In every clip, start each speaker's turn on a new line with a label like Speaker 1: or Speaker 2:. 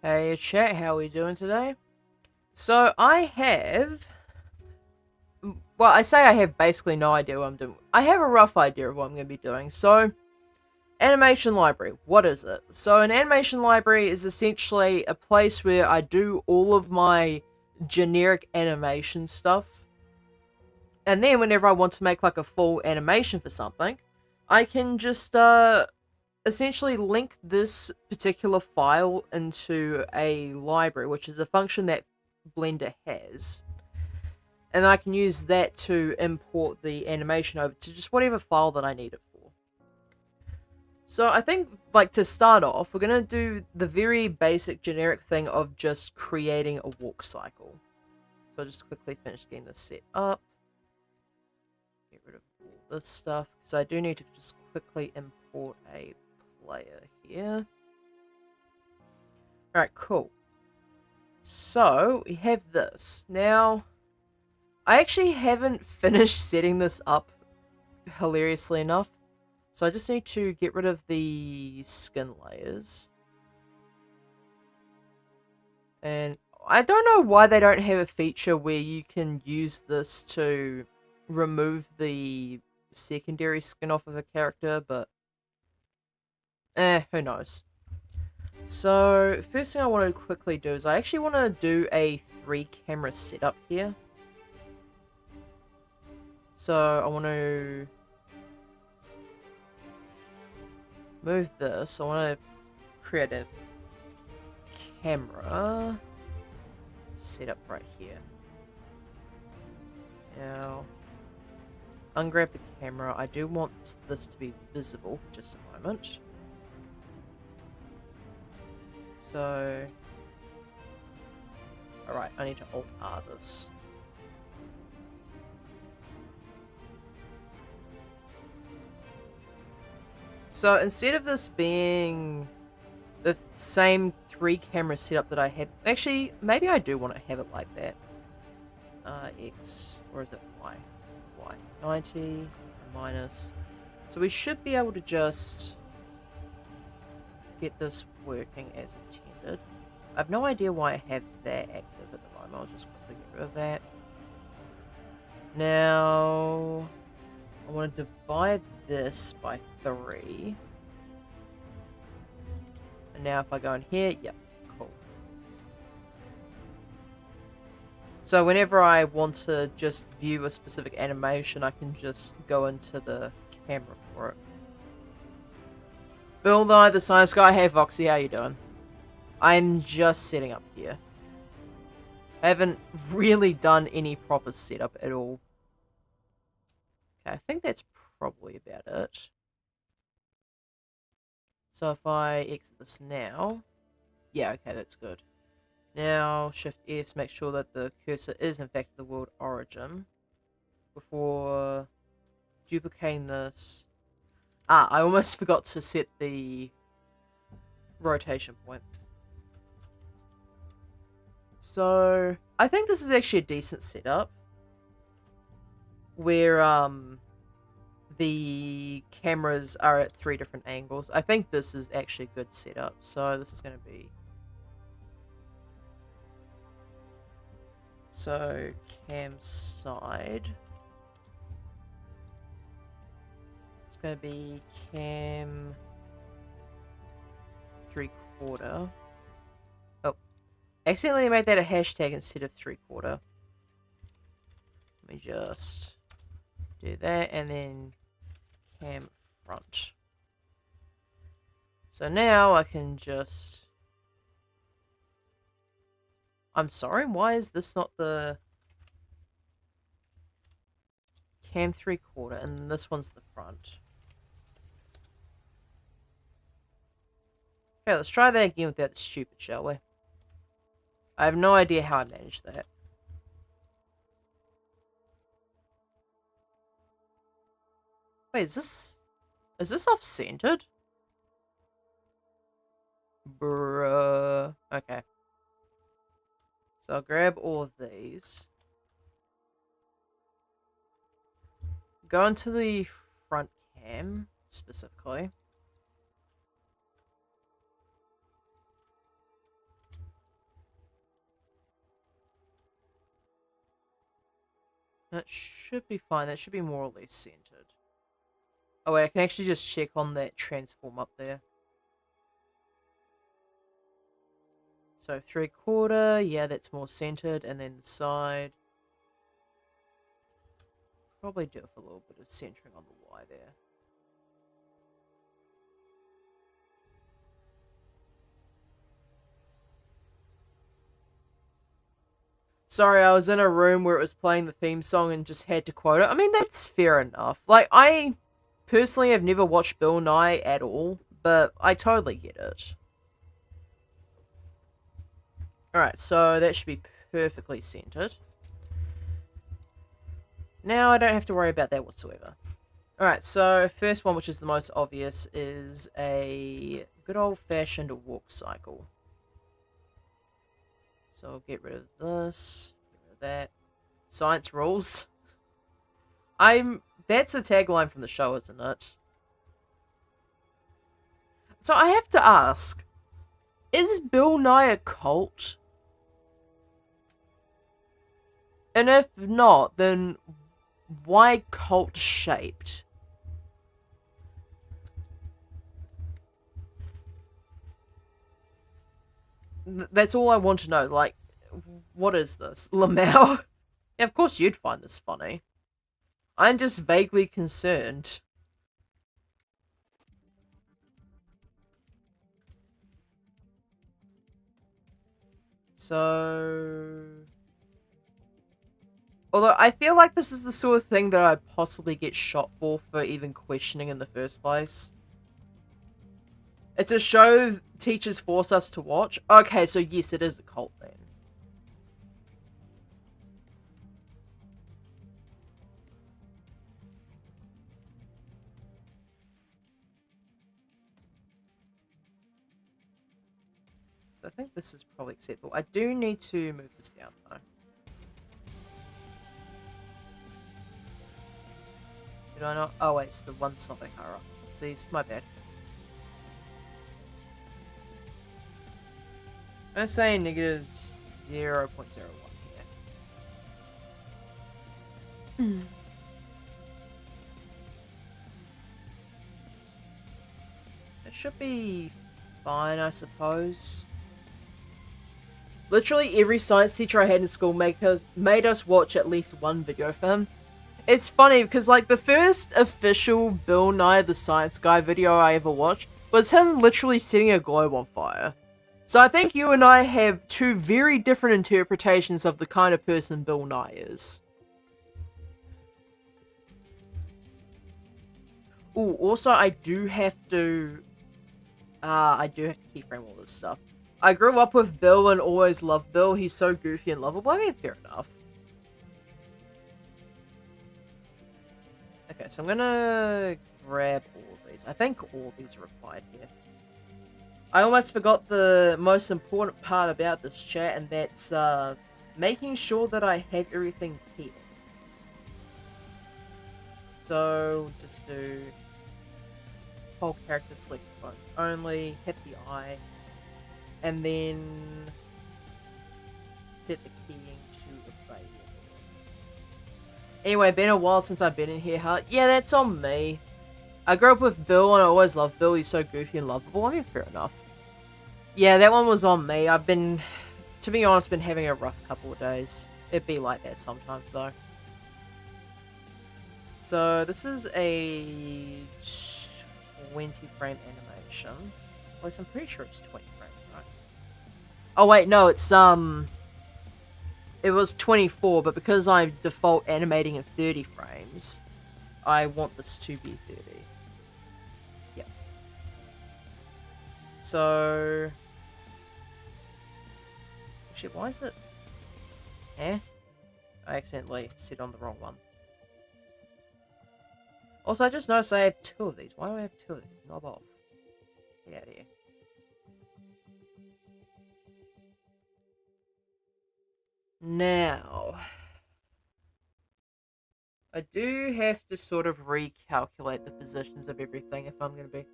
Speaker 1: Hey chat, how are we doing today? So I have, well, I say I have basically no idea what I'm doing. I have a rough idea of what I'm going to be doing. So, animation library, what is it? So an animation library is essentially a place where I do all of my generic animation stuff. And then whenever I want to make like a full animation for something, I can just essentially link this particular file into a library, which is a function that Blender has. And I can use that to import the animation over to just whatever file that I need it for. So I think, like, to start off, we're going to do the very basic generic thing of just creating a walk cycle. So I'll just quickly finish getting this set up. Get rid of all this stuff, because I do need to just quickly import a player here. Alright, cool. So, we have this. Now, I actually haven't finished setting this up, hilariously enough. So I just need to get rid of the skin layers. And I don't know why they don't have a feature where you can use this to remove the secondary skin off of a character, but who knows. So, first thing I want to quickly do is I actually want to do a 3-camera setup here. So, I want to move this. I want to create a camera setup right here. Now, ungrab the camera. I do want this to be visible for just a moment. So, alright, I need to Alt-R this. So instead of this being the same 3-camera setup that I had, actually, maybe I do want to have it like that. X, or is it Y? Y. 90, minus. So we should be able to just get this working as intended. I have no idea why I have that active at the moment. I'll just quickly get rid of that. Now, I want to divide this by 3. And now if I go in here, yep, cool. So whenever I want to just view a specific animation, I can just go into the camera for it. Bill Nye, the Science Guy. Hey Voxy, how you doing? I'm just setting up here. I haven't really done any proper setup at all. Okay, I think that's probably about it. So if I exit this now, yeah, okay, that's good. Now, Shift S, make sure that the cursor is in fact the world origin before duplicating this. Ah, I almost forgot to set the rotation point. So, I think this is actually a decent setup where the cameras are at 3 different angles. I think this is actually a good setup. So, this is going to be, so cam side. It's going to be cam 3/4. Oh, accidentally made that a hashtag instead of 3/4. Let me just do that and then cam front. So now I can just, I'm sorry, why is this not the cam 3/4 and this one's the front? Okay, let's try that again without the stupid, shall we? I have no idea how I managed that. Wait, is this off-centered? Bruh. Okay. So I'll grab all of these. Go into the front cam, specifically. That should be fine. That should be more or less centered. Oh wait, I can actually just check on that transform up there. So 3/4, yeah, that's more centered, and then the side. Probably do it for a little bit of centering on the Y there. Sorry, I was in a room where it was playing the theme song and just had to quote it. I mean, that's fair enough. Like, I personally have never watched Bill Nye at all, but I totally get it. Alright, so that should be perfectly centered. Now I don't have to worry about that whatsoever. Alright, so first one, which is the most obvious, is a good old-fashioned walk cycle. So I'll get rid of this, get rid of that. Science rules. That's a tagline from the show, isn't it? So I have to ask, is Bill Nye a cult? And if not, then why cult shaped? That's all I want to know. Like, what is this? Lamau? Yeah, of course you'd find this funny. I'm just vaguely concerned. So... Although, I feel like this is the sort of thing that I'd possibly get shot for even questioning in the first place. It's a show teachers force us to watch. Okay, so yes, it is a cult then. So I think this is probably acceptable. I do need to move this down though. Did I not? Oh wait, it's the one something higher up. See, my bad. I'm saying negative 0.01 here. It should be fine, I suppose. Literally every science teacher I had in school made us watch at least one video of him. It's funny because, like, the first official Bill Nye the Science Guy video I ever watched was him literally setting a globe on fire. So I think you and I have two very different interpretations of the kind of person Bill Nye is. Ooh, also I do have to keyframe all this stuff. I grew up with Bill and always loved Bill. He's so goofy and lovable. I mean, fair enough. Okay, so I'm gonna grab all of these. I think all of these are required here. I almost forgot the most important part about this chat, and that's making sure that I have everything here. So, just do whole character select phone only, hit the eye, and then set the keying to available. Anyway, been a while since I've been in here, huh? Yeah, that's on me. I grew up with Bill and I always loved Bill. He's so goofy and lovable. I mean, fair enough. Yeah, that one was on me. I've been, to be honest, been having a rough couple of days. It'd be like that sometimes, though. So, this is a 20 frame animation. At least I'm pretty sure it's 20 frames, right? Oh wait, no, it's it was 24, but because I default animating at 30 frames, I want this to be 30. Yep. So... Shit, why is it... Eh? I accidentally set on the wrong one. Also, I just noticed I have two of these. Why do I have two of these? Knob off. Get out of here. Now, I do have to sort of recalculate the positions of everything if I'm going to be...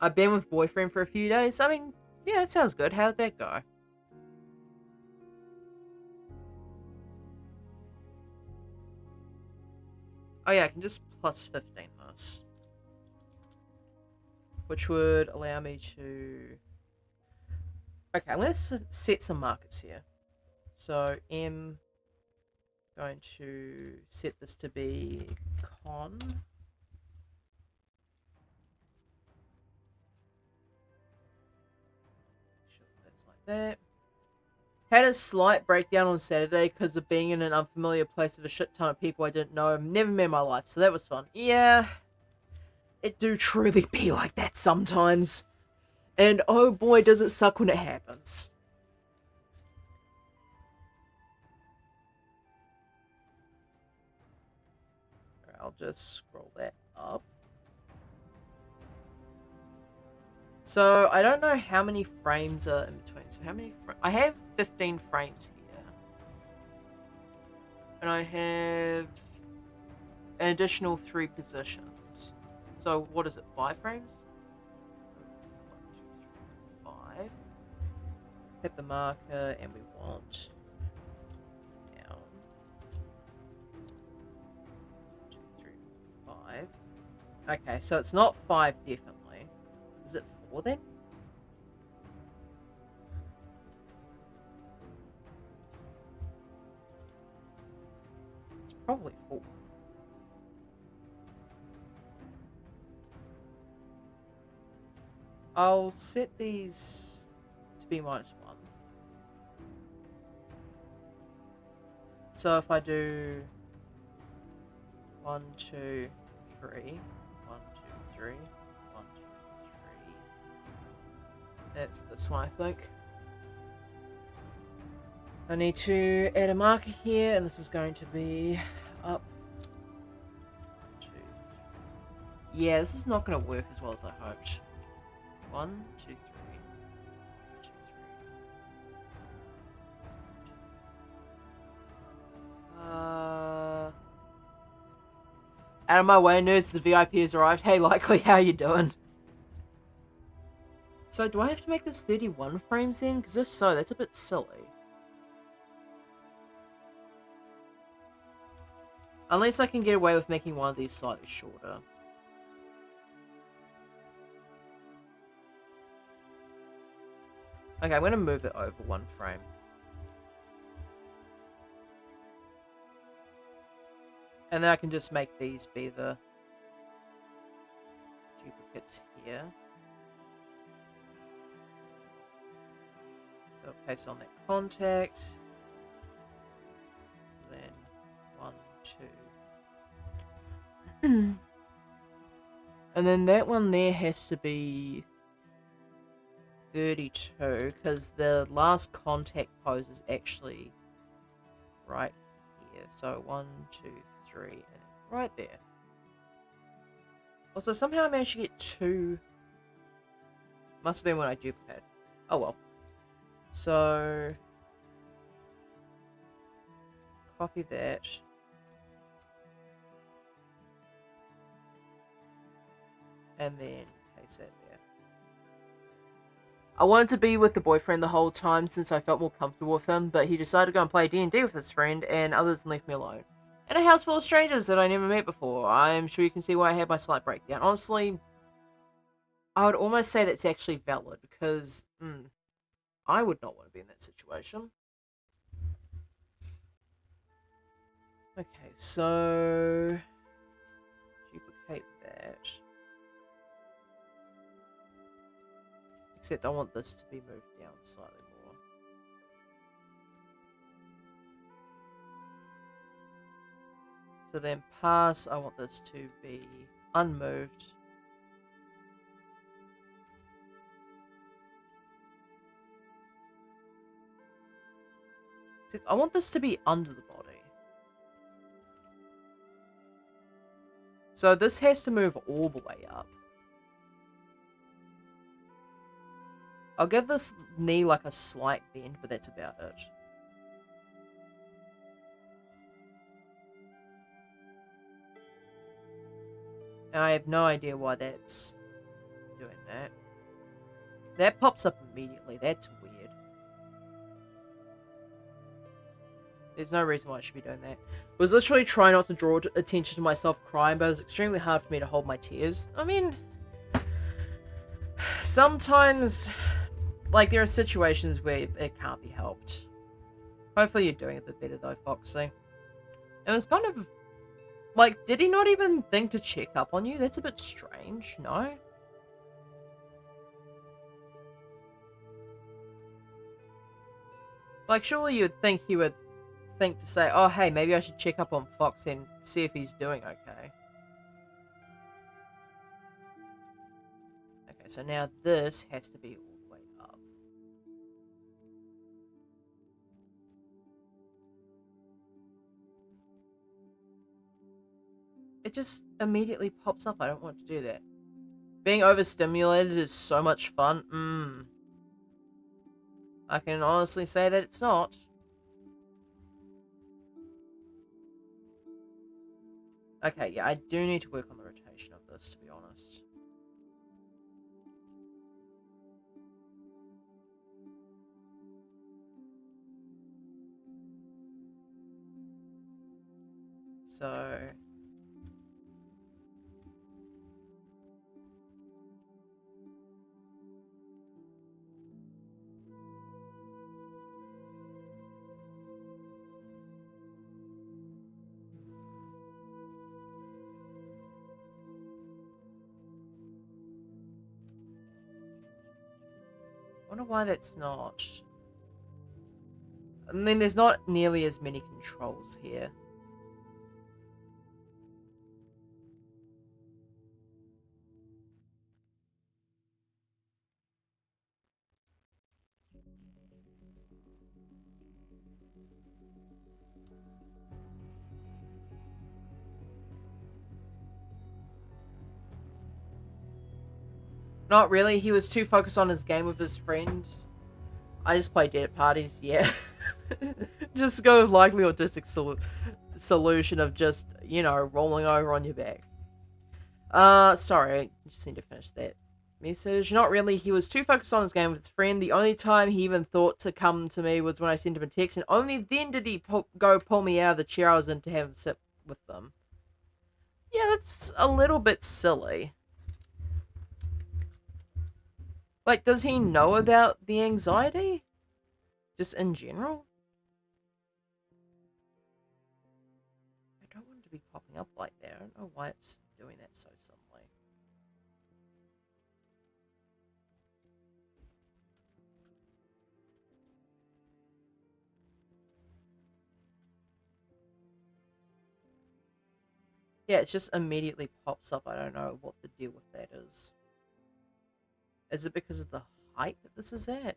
Speaker 1: I've been with boyfriend for a few days. I mean, yeah, that sounds good. How'd that go? Oh yeah, I can just plus 15 this. Which would allow me to... Okay, I'm going to set some markers here. So M, going to set this to be con. Sure, that's like that. Had a slight breakdown on Saturday because of being in an unfamiliar place with a shit ton of people I didn't know and never met in my life, so that was fun. Yeah, it do truly be like that sometimes. And oh boy, does it suck when it happens. I'll just scroll that up. So I don't know how many frames are in between. So how many? I have 15 frames here, and I have an additional 3 positions. So what is it? 5 frames? 1, 2, 3, 5. Hit the marker, and we want down. 2, 3, 5. Okay, so it's not 5 definitely. Is it 4 then? It's probably 4. I'll set these to be -1. So if I do 1, 2, 3, 1, 2, 3, 1, 2, 3. That's this one, I think. I need to add a marker here, and this is going to be up. 2. Yeah, this is not going to work as well as I hoped. 1, 2, 3. 1, 2, 3. Out of my way, nerds. The VIP has arrived. Hey, Likely, how you doing? So, do I have to make this 31 frames then? Because if so, that's a bit silly. Unless I can get away with making one of these slightly shorter. Okay, I'm going to move it over 1 frame. And then I can just make these be the duplicates here. So paste on that contact. So then 1, 2. And then that one there has to be 32 because the last contact pose is actually right here. So 1, 2, 3, and right there. Also, somehow I managed to get 2. Must have been when I duplicated. Oh well. So copy that. And then paste that there. I wanted to be with the boyfriend the whole time since I felt more comfortable with him, but he decided to go and play D&D with his friend and others left me alone. In a house full of strangers that I never met before. I'm sure you can see why I had my slight breakdown. Honestly, I would almost say that's actually valid because I would not want to be in that situation. Okay, so duplicate that. Except I want this to be moved down slightly more. So then pass, I want this to be unmoved. Except I want this to be under the body. So this has to move all the way up. I'll give this knee like a slight bend, but that's about it. And I have no idea why that's doing that. That pops up immediately. That's weird. There's no reason why I should be doing that. I was literally trying not to draw attention to myself crying, but it was extremely hard for me to hold my tears. I mean, sometimes, like, there are situations where it can't be helped. Hopefully you're doing a bit better though, Foxy. It was kind of, like, did he not even think to check up on you? That's a bit strange, no? Like, surely you would think he would think to say, oh, hey, maybe I should check up on Fox and see if he's doing okay. Okay, so now this has to be all the way up. It just immediately pops up. I don't want to do that. Being overstimulated is so much fun. I can honestly say that it's not. Okay, yeah, I do need to work on the rotation of this, to be honest. So... I wonder why that's not. And then there's not nearly as many controls here. Not really. He was too focused on his game with his friend. I just play dead at parties, yeah. Just go with likely autistic solution of just, you know, rolling over on your back. Sorry, I just need to finish that message. Not really. He was too focused on his game with his friend. The only time he even thought to come to me was when I sent him a text, and only then did he go pull me out of the chair I was in to have him sit with them. Yeah, that's a little bit silly. Like, does he know about the anxiety? Just in general? I don't want it to be popping up like that. I don't know why it's doing that so suddenly. Yeah, it just immediately pops up. I don't know what the deal with that is. Is it because of the height that this is at?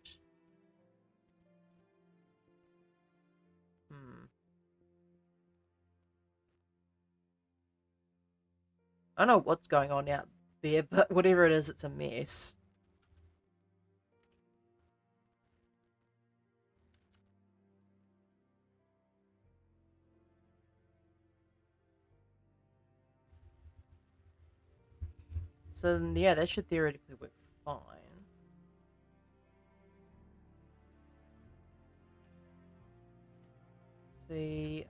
Speaker 1: I don't know what's going on out there, but whatever it is, it's a mess. So, yeah, that should theoretically work fine. See,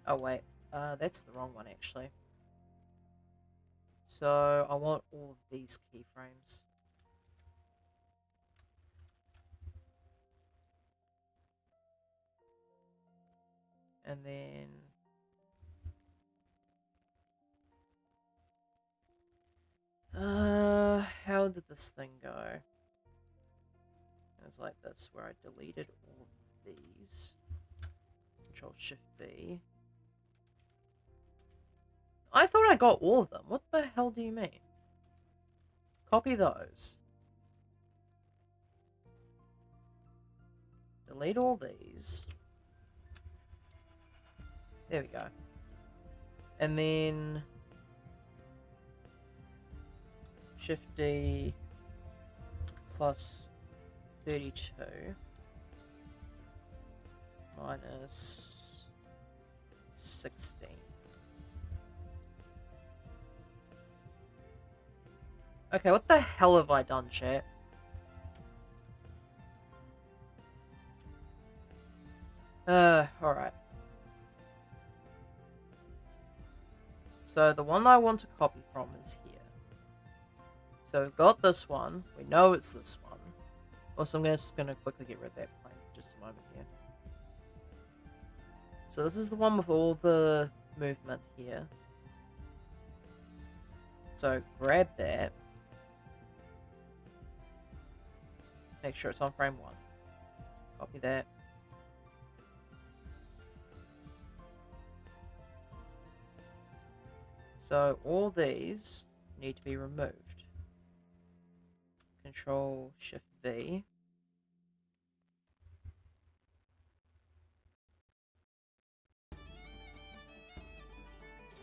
Speaker 1: oh wait, that's the wrong one actually. So, I want all of these keyframes. And then... how did this thing go? It was like this, where I deleted all of these. Control Shift B. I thought I got all of them. What the hell do you mean? Copy those. Delete all these. There we go. And then... Shift D plus 32 minus 16. Okay, what the hell have I done, chat? Alright. So the one I want to copy from is here. So we've got this one. We know it's this one. Also, I'm just going to quickly get rid of that plane for just a moment here. So this is the one with all the movement here. So grab that. Make sure it's on frame 1. Copy that. So all these need to be removed. Control Shift V.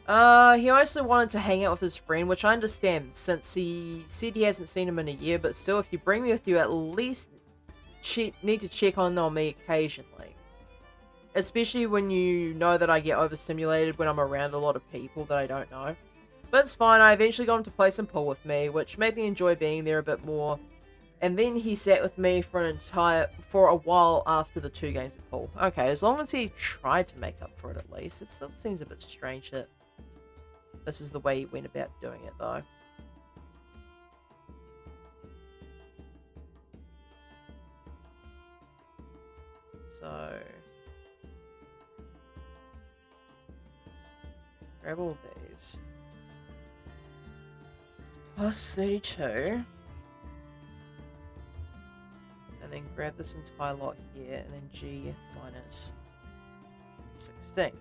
Speaker 1: He also wanted to hang out with his friend, which I understand, since he said he hasn't seen him in a year, but still, if you bring me with you, at least need to check on me occasionally. Especially when you know that I get overstimulated when I'm around a lot of people that I don't know. But it's fine, I eventually got him to play some pool with me, which made me enjoy being there a bit more. And then he sat with me for a while after the 2 games of pool. Okay, as long as he tried to make up for it at least. It still seems a bit strange that this is the way he went about doing it, though. So grab all these. Plus 32. And then grab this entire lot here, and then G minus 16.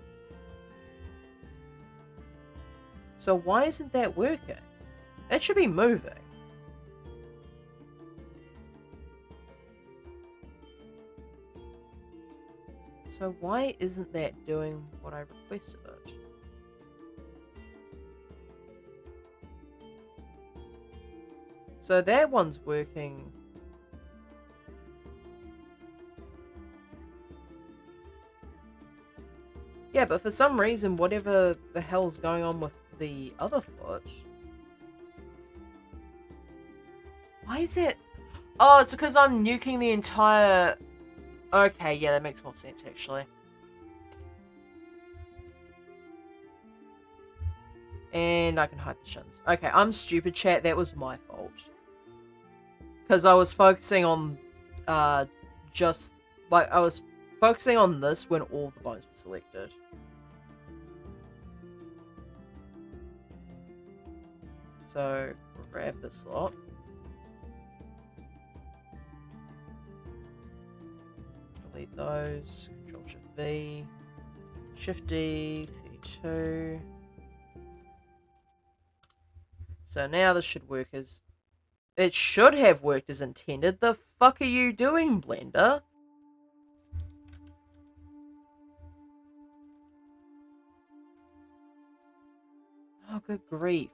Speaker 1: So why isn't that working? That should be moving. So why isn't that doing what I requested it? So that one's working. Yeah, but for some reason, whatever the hell's going on with the other foot... Why is it... Oh, it's because I'm nuking the entire... Okay, yeah, that makes more sense, actually. And I can hide the shins. Okay, I'm stupid, chat. That was my fault. Because I was focusing on... just... Like, I was focusing on this when all the bones were selected. So, grab this lot. Delete those. Control Shift V. Shift D. 32. So now this should work as... It should have worked as intended. The fuck are you doing, Blender? Oh, good grief.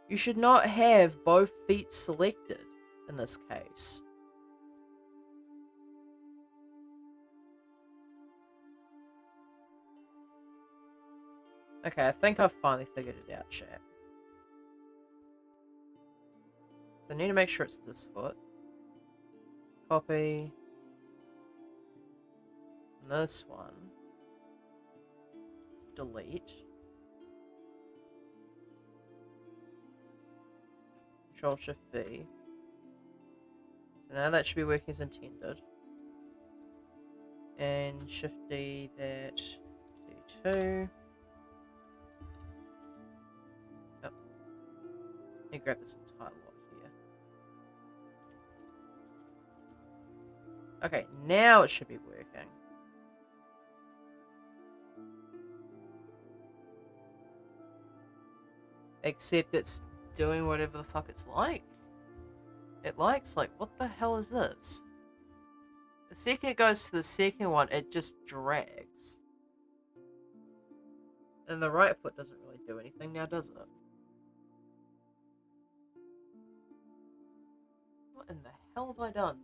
Speaker 1: You should not have both feet selected in this case. Okay, I think I've finally figured it out, chat. So I need to make sure it's this foot. Copy. And this one. Delete. Control Shift V. So now that should be working as intended. And Shift D that D2. Yep. And grab this entire lot here. Okay, now it should be working. Except it's doing whatever the fuck it's like. It likes, like, what the hell is this? The second it goes to the second one, it just drags. And the right foot doesn't really do anything now, does it? What in the hell have I done?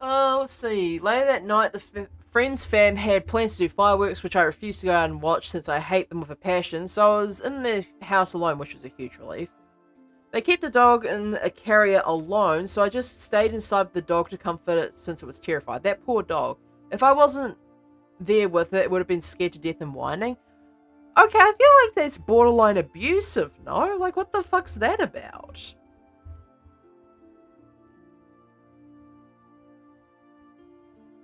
Speaker 1: Let's see. Later that night, the friend's fam had plans to do fireworks, which I refused to go out and watch since I hate them with a passion, so I was in the house alone, which was a huge relief. They kept the dog in a carrier alone, so I just stayed inside with the dog to comfort it since it was terrified. That poor dog. If I wasn't there with it, it would have been scared to death and whining. Okay, I feel like that's borderline abusive, no? Like, what the fuck's that about?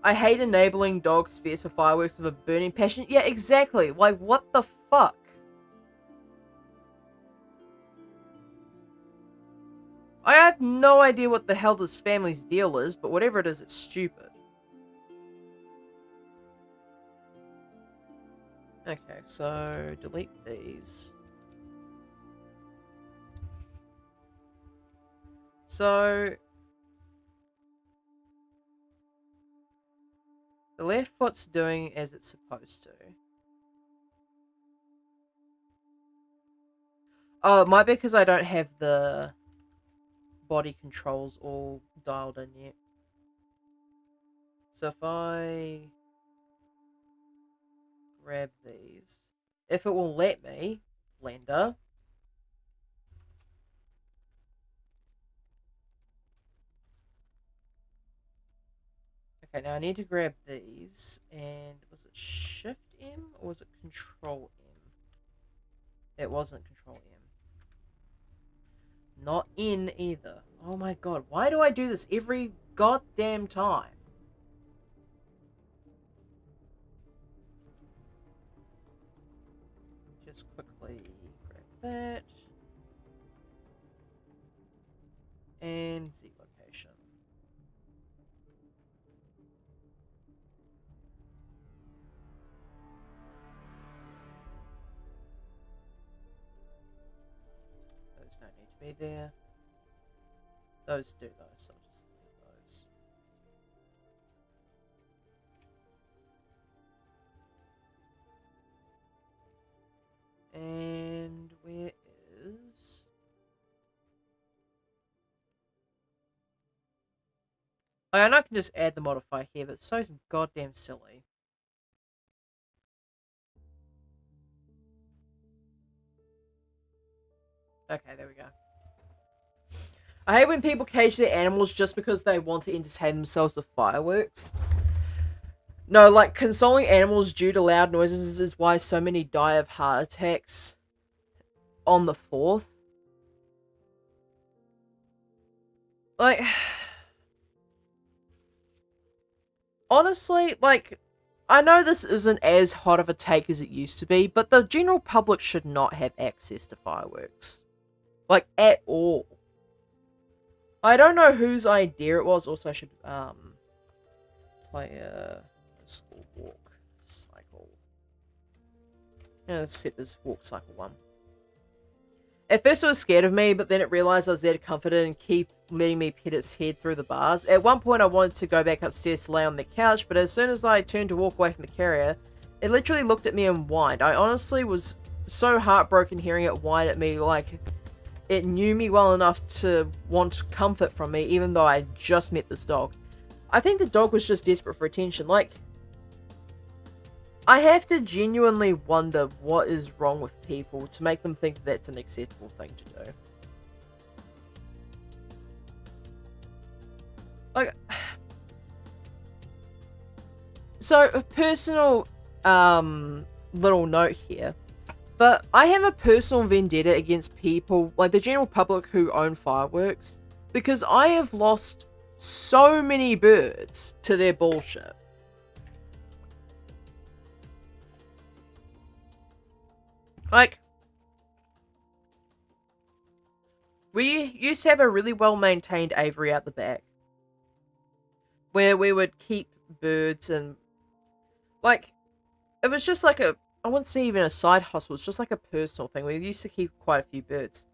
Speaker 1: I hate enabling dogs' fears for fireworks with a burning passion. Yeah, exactly. Like, what the fuck? I have no idea what the hell this family's deal is, but whatever it is, it's stupid. Okay, so delete these. So the left foot's doing as it's supposed to. Oh, it might be because I don't have the body controls all dialed in yet. So if I grab these, if it will let me, blender. Okay, now I need to grab these, and was it Shift M or was it Control M? It wasn't Control M. Not in either. Oh my god, why do I do this every goddamn time? Just quickly grab that. And Z location. Those don't need to be there. Those do though, so I'll just leave those. And where is... I know I can just add the modifier here, but it's so goddamn silly. Okay, there we go. I hate when people cage their animals just because they want to entertain themselves with fireworks. No, like, consoling animals due to loud noises is why so many die of heart attacks on the 4th. Like... honestly, like, I know this isn't as hot of a take as it used to be, but the general public should not have access to fireworks. Like, at all. I don't know whose idea it was. Also, I should, play a school walk cycle. Let's set this walk cycle one. At first it was scared of me, but then it realised I was there to comfort it and keep letting me pet its head through the bars. At one point I wanted to go back upstairs to lay on the couch, but as soon as I turned to walk away from the carrier, it literally looked at me and whined. I honestly was so heartbroken hearing it whine at me, like it knew me well enough to want comfort from me, even though I just met this dog. I think the dog was just desperate for attention. Like, I have to genuinely wonder what is wrong with people to make them think that's an acceptable thing to do. Like, so a personal little note here, but I have a personal vendetta against people, like the general public who own fireworks, because I have lost so many birds to their bullshit. Like, we used to have a really well-maintained aviary out the back, where we would keep birds and, like, it was just like a, I wouldn't say even a side hustle, it's just like a personal thing. We used to keep quite a few birds.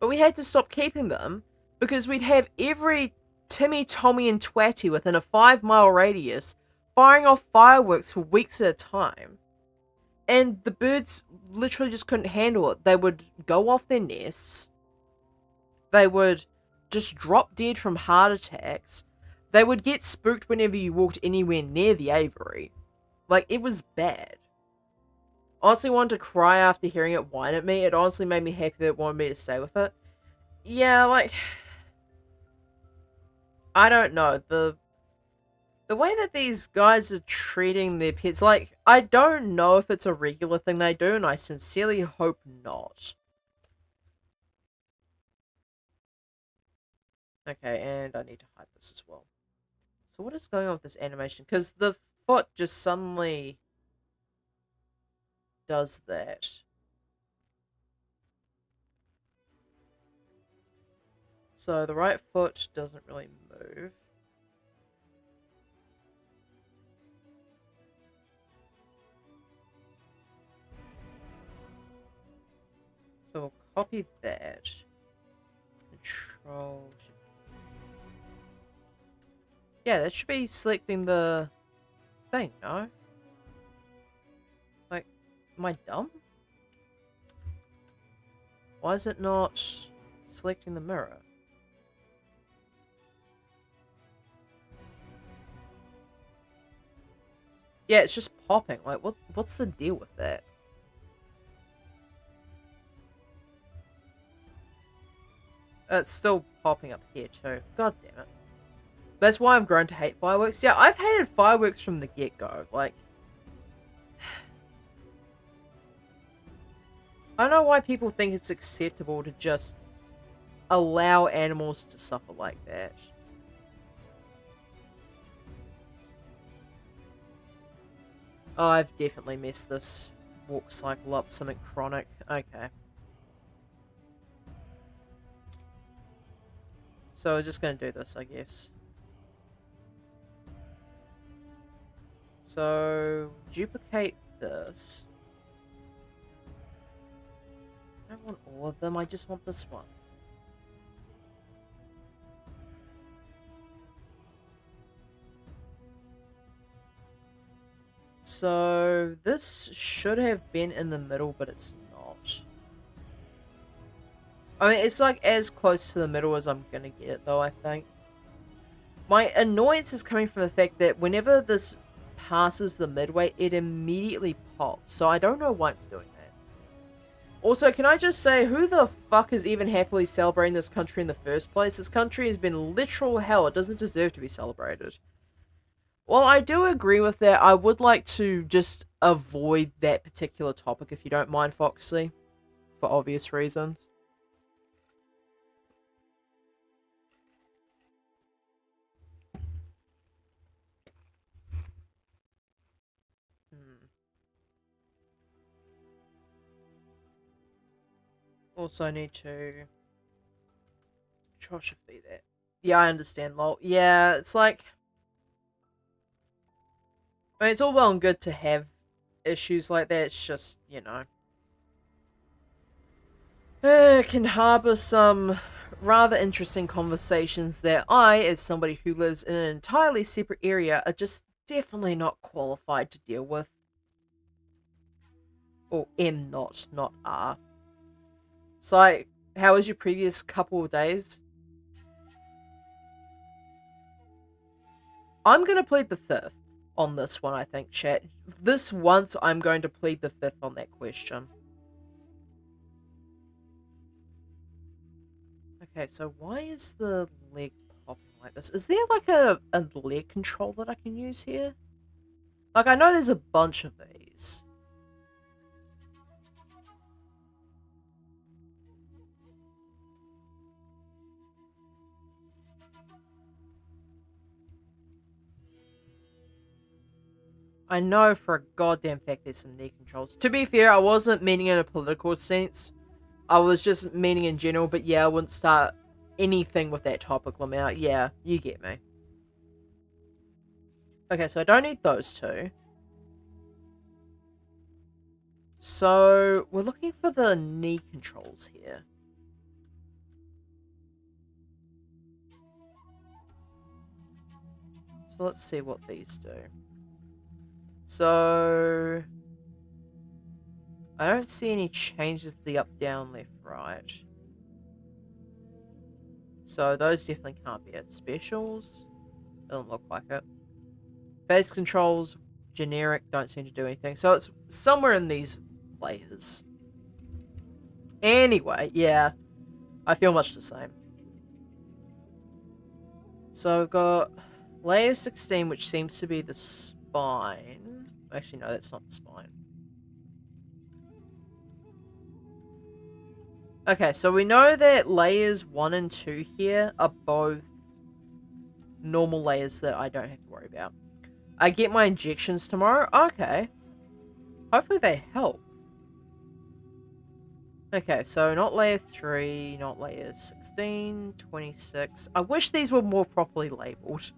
Speaker 1: But we had to stop keeping them because we'd have every Timmy, Tommy, and Twatty within a 5-mile radius firing off fireworks for weeks at a time. And the birds literally just couldn't handle it. They would go off their nests. They would just drop dead from heart attacks. They would get spooked whenever you walked anywhere near the aviary. Like, it was bad. Honestly wanted to cry after hearing it whine at me. It honestly made me happy that it wanted me to stay with it. Yeah, like... I don't know. The way that these guys are treating their pets, like, I don't know if it's a regular thing they do, and I sincerely hope not. Okay, and I need to hide this as well. So what is going on with this animation? Because the foot just suddenly does that. So the right foot doesn't really move. So we'll copy that. Control. Yeah, that should be selecting the thing, no? Like, am I dumb? Why is it not selecting the mirror? Yeah, it's just popping. Like, what's the deal with that? It's still popping up here too. God damn it. That's why I've grown to hate fireworks. Yeah, I've hated fireworks from the get-go. Like, I don't know why people think it's acceptable to just allow animals to suffer like that. Oh, I've definitely messed this walk cycle up. Something chronic. Okay. So we're just going to do this, I guess. So, duplicate this. I don't want all of them, I just want this one. So, this should have been in the middle, but it's not. I mean, it's like as close to the middle as I'm gonna get it, though, I think. My annoyance is coming from the fact that whenever this passes the midway, it immediately pops. So I don't know why it's doing that. Also, can I just say, who the fuck is even happily celebrating this country in the first place? This country has been literal hell. It doesn't deserve to be celebrated. Well, I do agree with that. I would like to just avoid that particular topic, if you don't mind, Foxy. For obvious reasons. Also need to... Control Shift be that. Yeah, I understand, lol. Yeah, it's like... I mean, it's all well and good to have issues like that. It's just, you know... can harbour some rather interesting conversations that I, as somebody who lives in an entirely separate area, are just definitely not qualified to deal with. Or am not are. So, how was your previous couple of days? I'm going to plead the fifth on this one, I think, chat. This once, I'm going to plead the fifth on that question. Okay, so why is the leg popping like this? Is there like a leg control that I can use here? Like, I know there's a bunch of these. I know for a goddamn fact there's some knee controls. To be fair, I wasn't meaning in a political sense. I was just meaning in general, but yeah, I wouldn't start anything with that topic, Lamau. Yeah, you get me. Okay, so I don't need those two. So, we're looking for the knee controls here. So let's see what these do. So, I don't see any changes to the up, down, left, right. So those definitely can't be at specials. Doesn't look like it. Phase controls, generic, don't seem to do anything. So it's somewhere in these layers. Anyway, yeah. I feel much the same. So I've got layer 16, which seems to be the spine. Actually, no, that's not the spine. Okay, so we know that layers 1 and 2 here are both normal layers that I don't have to worry about. I get my injections tomorrow? Okay. Hopefully they help. Okay, so not layer 3, not layer 16, 26. I wish these were more properly labeled.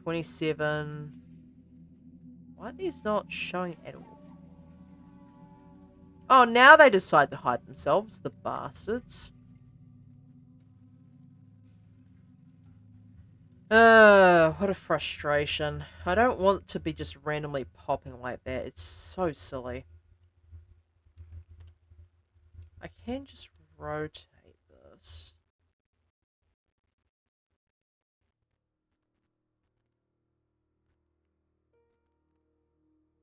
Speaker 1: 27. Why are these not showing at all? Oh, now they decide to hide themselves, the bastards. What a frustration. I don't want to be just randomly popping like that. It's so silly. I can just rotate this.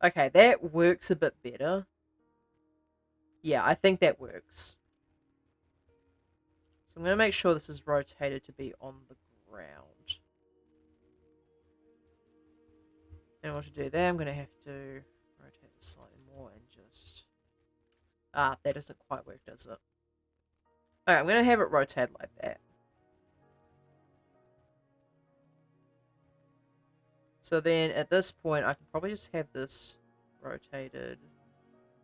Speaker 1: Okay, that works a bit better. Yeah, I think that works. So I'm going to make sure this is rotated to be on the ground. In order to do that, I'm going to have to rotate it slightly more and just... Ah, that doesn't quite work, does it? Okay, I'm going to have it rotate like that. So then, at this point, I can probably just have this rotated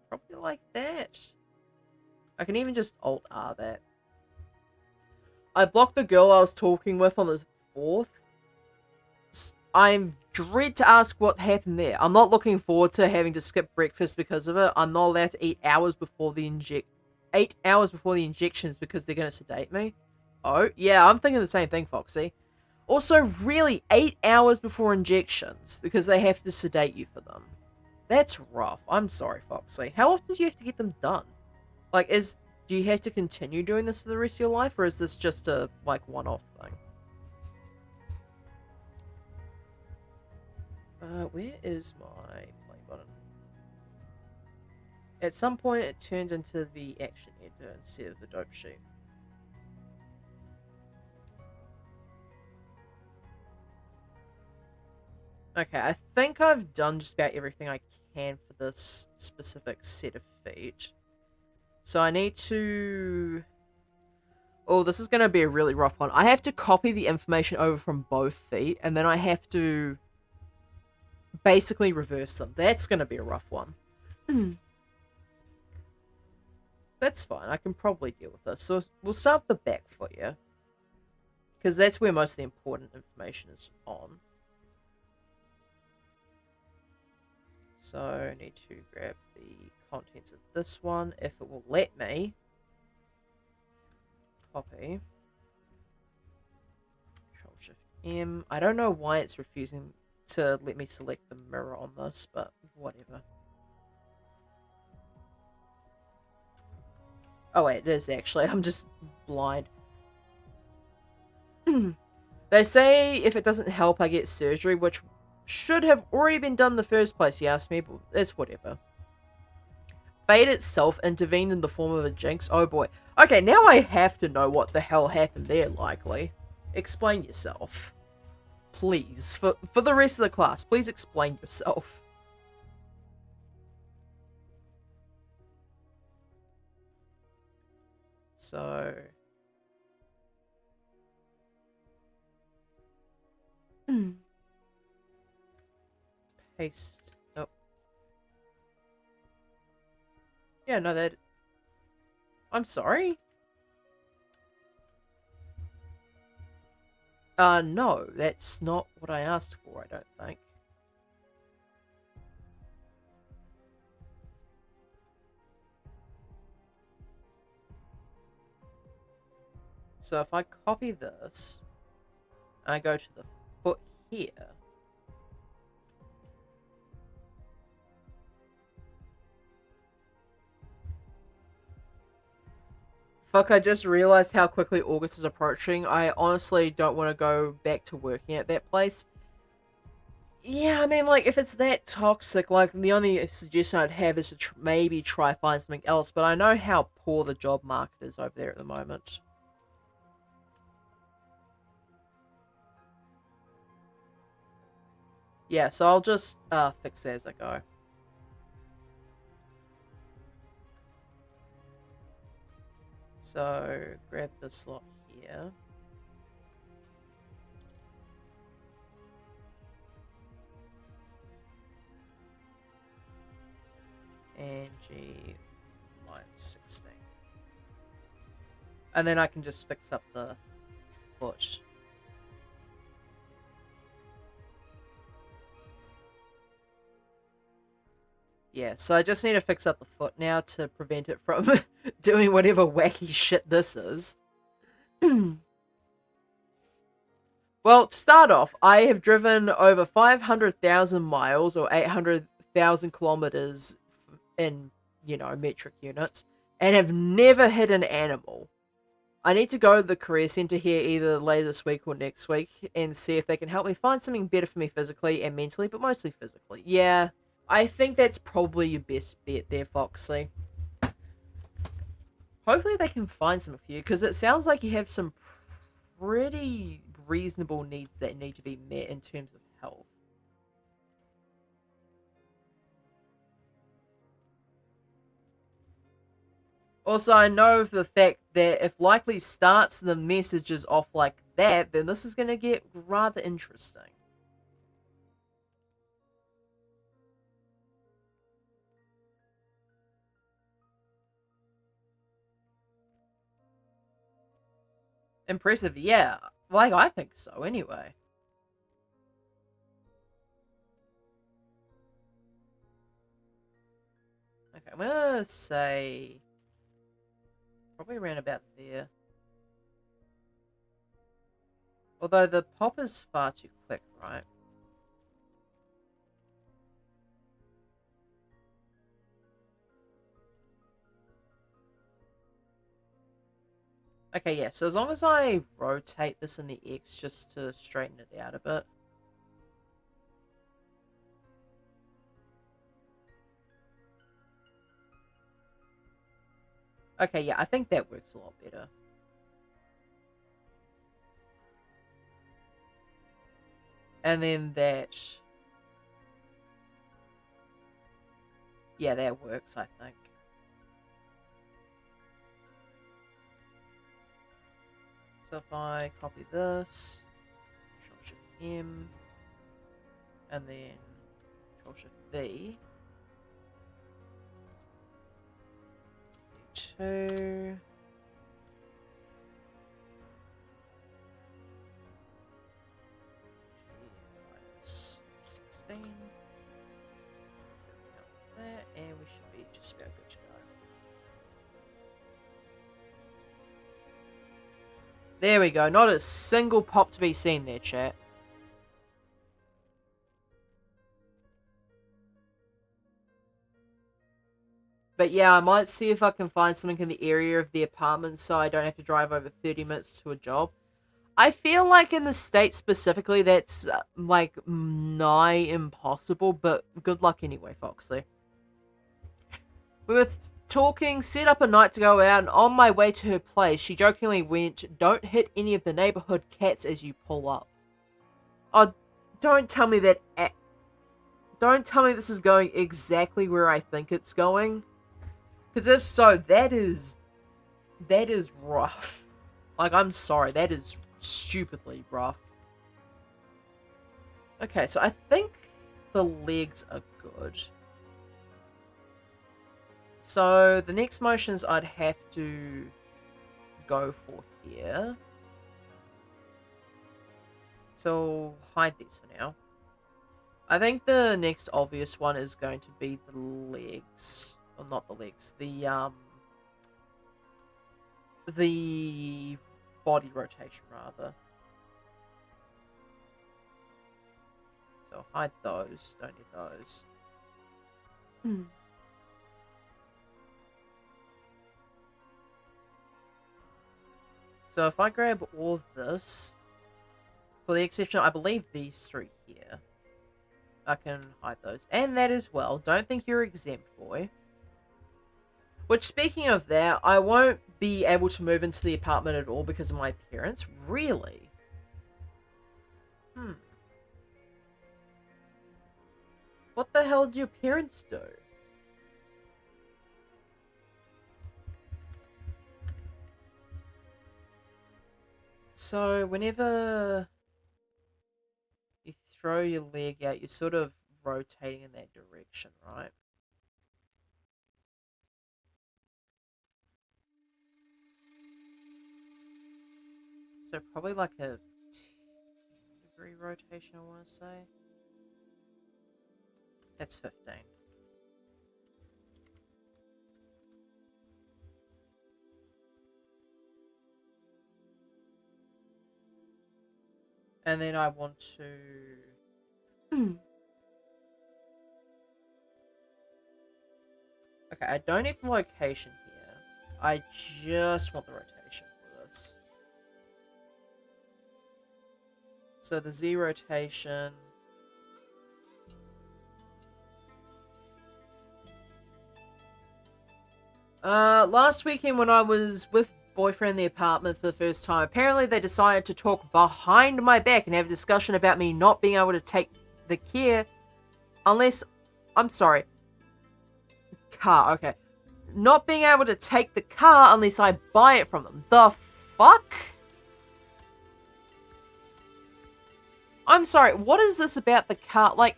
Speaker 1: probably like that. I can even just Alt-R that. I blocked the girl I was talking with on the 4th. I'm dread to ask what happened there. I'm not looking forward to having to skip breakfast because of it. I'm not allowed to eat hours before the 8 hours before the injections because they're going to sedate me. Oh, yeah, I'm thinking the same thing, Foxy. Also, really, 8 hours before injections because they have to sedate you for them. That's rough. I'm sorry, Foxy. How often do you have to get them done? Like, do you have to continue doing this for the rest of your life, or is this just a, like, one-off thing? Where is my play button? At some point, it turned into the action editor instead of the dope sheet. Okay, I think I've done just about everything I can for this specific set of feet. So I need to... Oh, this is going to be a really rough one. I have to copy the information over from both feet, and then I have to basically reverse them. That's going to be a rough one. That's fine. I can probably deal with this. So we'll start with the back for you, because that's where most of the important information is on. So I need to grab the contents of this one, if it will let me. Copy. Control-Shift-M. I don't know why it's refusing to let me select the mirror on this, but whatever. Oh wait, it is actually. I'm just blind. They say if it doesn't help, I get surgery, which should have already been done in the first place, you asked me, but it's whatever. Fate itself intervened in the form of a jinx. Oh boy. Okay, now I have to know what the hell happened there, likely. Explain yourself. Please. For the rest of the class, please explain yourself. So... Paste. Oh. Yeah, no, that... I'm sorry? No, that's not what I asked for, I don't think. So if I copy this, I go to the foot here. Fuck, I just realized how quickly August is approaching. I honestly don't want to go back to working at that place. Yeah, I mean, like, if it's that toxic, like, the only suggestion I'd have is to maybe try find something else, but I know how poor the job market is over there at the moment. Yeah, so I'll just fix that as I go. So, grab this slot here. And G minus 16. And then I can just fix up the foot. Yeah, so I just need to fix up the foot now to prevent it from doing whatever wacky shit this is. Well, to start off, I have driven over 500,000 miles or 800,000 kilometers in, metric units and have never hit an animal. I need to go to the career center here either later this week or next week and see if they can help me find something better for me physically and mentally, but mostly physically. Yeah, I think that's probably your best bet there, Foxy. Hopefully they can find some for you, because it sounds like you have some pretty reasonable needs that need to be met in terms of health. Also, I know of the fact that if Likely starts the messages off like that, then this is going to get rather interesting. Impressive, yeah. Like, I think so, anyway. Okay, I'm gonna say probably around about there. Although the pop is far too quick, right? Okay, yeah, so as long as I rotate this in the X just to straighten it out a bit. Okay, yeah, I think that works a lot better. And then that... Yeah, that works, I think. So if I copy this, Control-Shift-M, and then Control-Shift-V, 2... minus 16. There, and we should be just about good to go. There we go. Not a single pop to be seen there, chat. But yeah, I might see if I can find something in the area of the apartment so I don't have to drive over 30 minutes to a job. I feel like in the States specifically, that's like nigh impossible, but good luck anyway, Foxley. We were talking, set up a night to go out, and on my way to her place, she jokingly went, "Don't hit any of the neighborhood cats as you pull up." Oh, don't tell me that. Don't tell me this is going exactly where I think it's going. Because if so, that is rough. Like, I'm sorry, that is stupidly rough. Okay, so I think the legs are good. So the next motions I'd have to go for here. So hide these for now. I think the next obvious one is going to be the legs. Well, not the legs. The body rotation, rather. So hide those. Don't need those. So if I grab all of this, for the exception, I believe these three here, I can hide those. And that as well. Don't think you're exempt, boy. Which, speaking of that, I won't be able to move into the apartment at all because of my parents. Really? What the hell did your parents do? So, whenever you throw your leg out, you're sort of rotating in that direction, right? So, probably like a 10-degree rotation, I want to say. That's 15. And then I want to... Okay, I don't need the location here. I just want the rotation for this. So the Z rotation... last weekend when I was with boyfriend in the apartment for the first time, apparently they decided to talk behind my back and have a discussion about me not being able to take the care unless... I'm sorry. Car, okay. Not being able to take the car unless I buy it from them. The fuck? I'm sorry, what is this about the car? Like...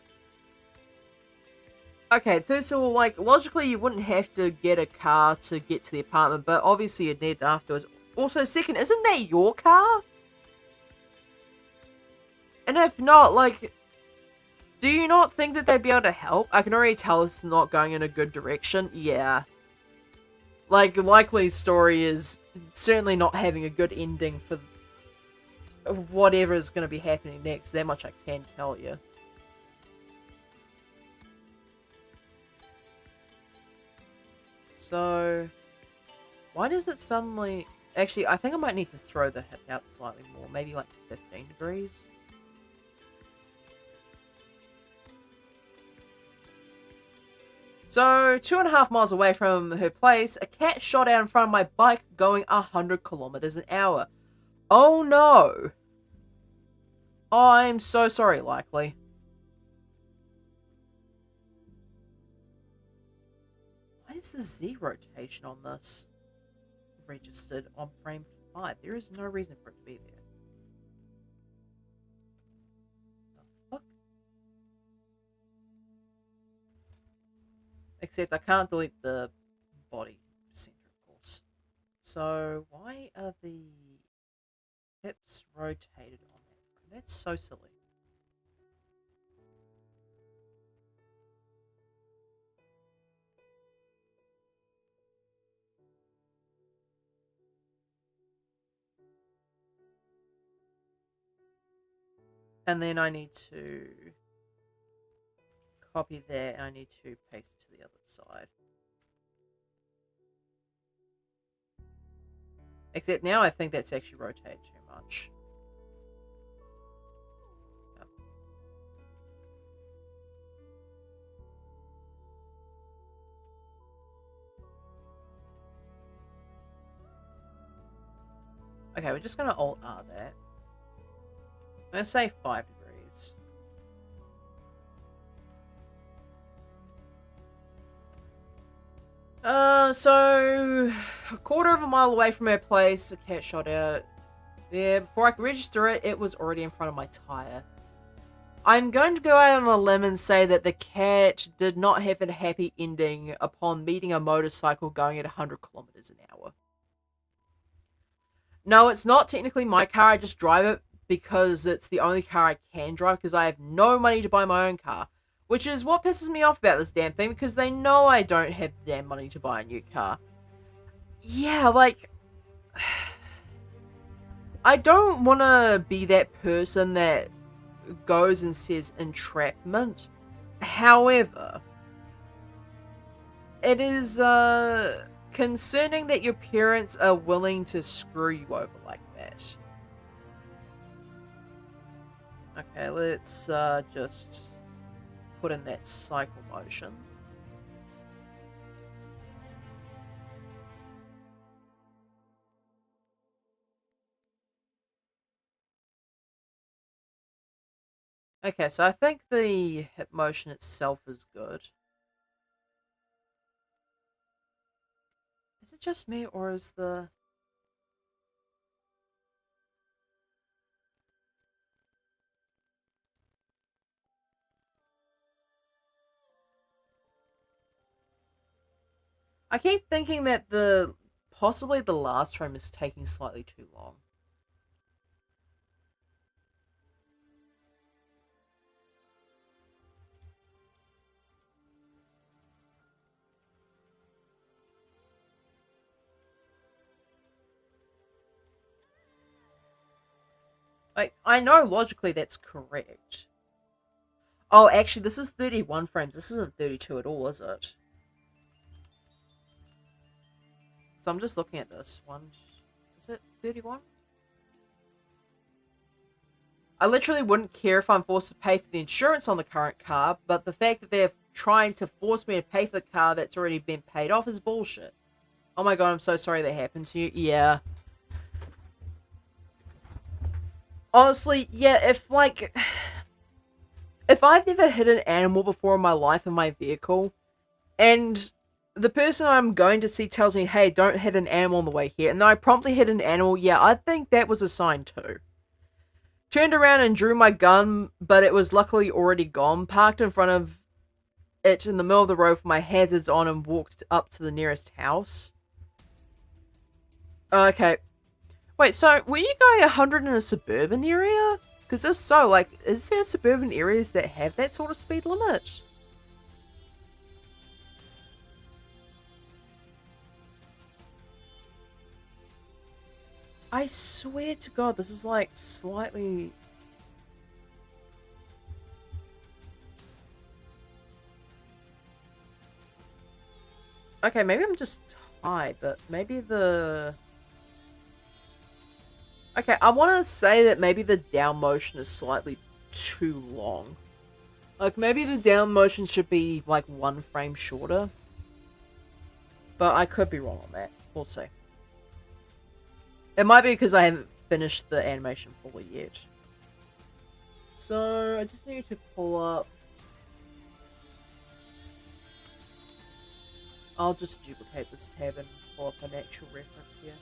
Speaker 1: Okay, first of all, like, logically you wouldn't have to get a car to get to the apartment, but obviously you'd need it afterwards. Also, second, isn't that your car? And if not, like, do you not think that they'd be able to help? I can already tell it's not going in a good direction. Yeah. Like, likely story is certainly not having a good ending for whatever is going to be happening next. That much I can tell you. So, why does it suddenly... Actually, I think I might need to throw the hip out slightly more. Maybe like 15 degrees. So, 2.5 miles away from her place, a cat shot out in front of my bike going 100 kilometers an hour. Oh no! I'm so sorry, Likely. Why is the Z rotation on this registered on frame 5? There is no reason for it to be there. The fuck? Except I can't delete the body center, of course. So, why are the hips rotated on that frame? That's so silly. And then I need to copy that and I need to paste it to the other side. Except now I think that's actually rotated too much. Yep. Okay, we're just going to Alt-R that. I'm going to say 5 degrees. So a quarter of a mile away from her place, a cat shot out there. Before I could register it, it was already in front of my tire. I'm going to go out on a limb and say that the cat did not have a happy ending upon meeting a motorcycle going at 100 kilometers an hour. No, it's not technically my car, I just drive it because it's the only car I can drive because I have no money to buy my own car. Which is what pisses me off about this damn thing, because they know I don't have the damn money to buy a new car. Yeah, like... I don't want to be that person that goes and says entrapment. However, it is concerning that your parents are willing to screw you over like that. Okay, let's just put in that cycle motion. Okay, so I think the hip motion itself is good. Is it just me, or is the... I keep thinking that possibly the last frame is taking slightly too long. Like, I know logically that's correct. Oh, actually, this is 31 frames. This isn't 32 at all, is it? So I'm just looking at this one. Is it 31? I literally wouldn't care if I'm forced to pay for the insurance on the current car, but the fact that they're trying to force me to pay for the car that's already been paid off is bullshit. Oh my god, I'm so sorry that happened to you. Yeah. Honestly, yeah, if I've never hit an animal before in my life in my vehicle, and the person I'm going to see tells me, hey, don't hit an animal on the way here, and then I promptly hit an animal, yeah, I think that was a sign too. Turned around and drew my gun, but it was luckily already gone, parked in front of it in the middle of the road with my hazards on, and walked up to the nearest house. Okay. Wait, so were you going 100 in a suburban area? Because if so, like, is there suburban areas that have that sort of speed limit? I swear to God, this is like slightly... Okay, maybe I'm just high, but maybe the... Okay, I want to say that maybe the down motion is slightly too long. Like, maybe the down motion should be, like, 1 frame shorter. But I could be wrong on that. We'll see. It might be because I haven't finished the animation fully yet. So, I just need to pull up... I'll just duplicate this tab and pull up an actual reference here.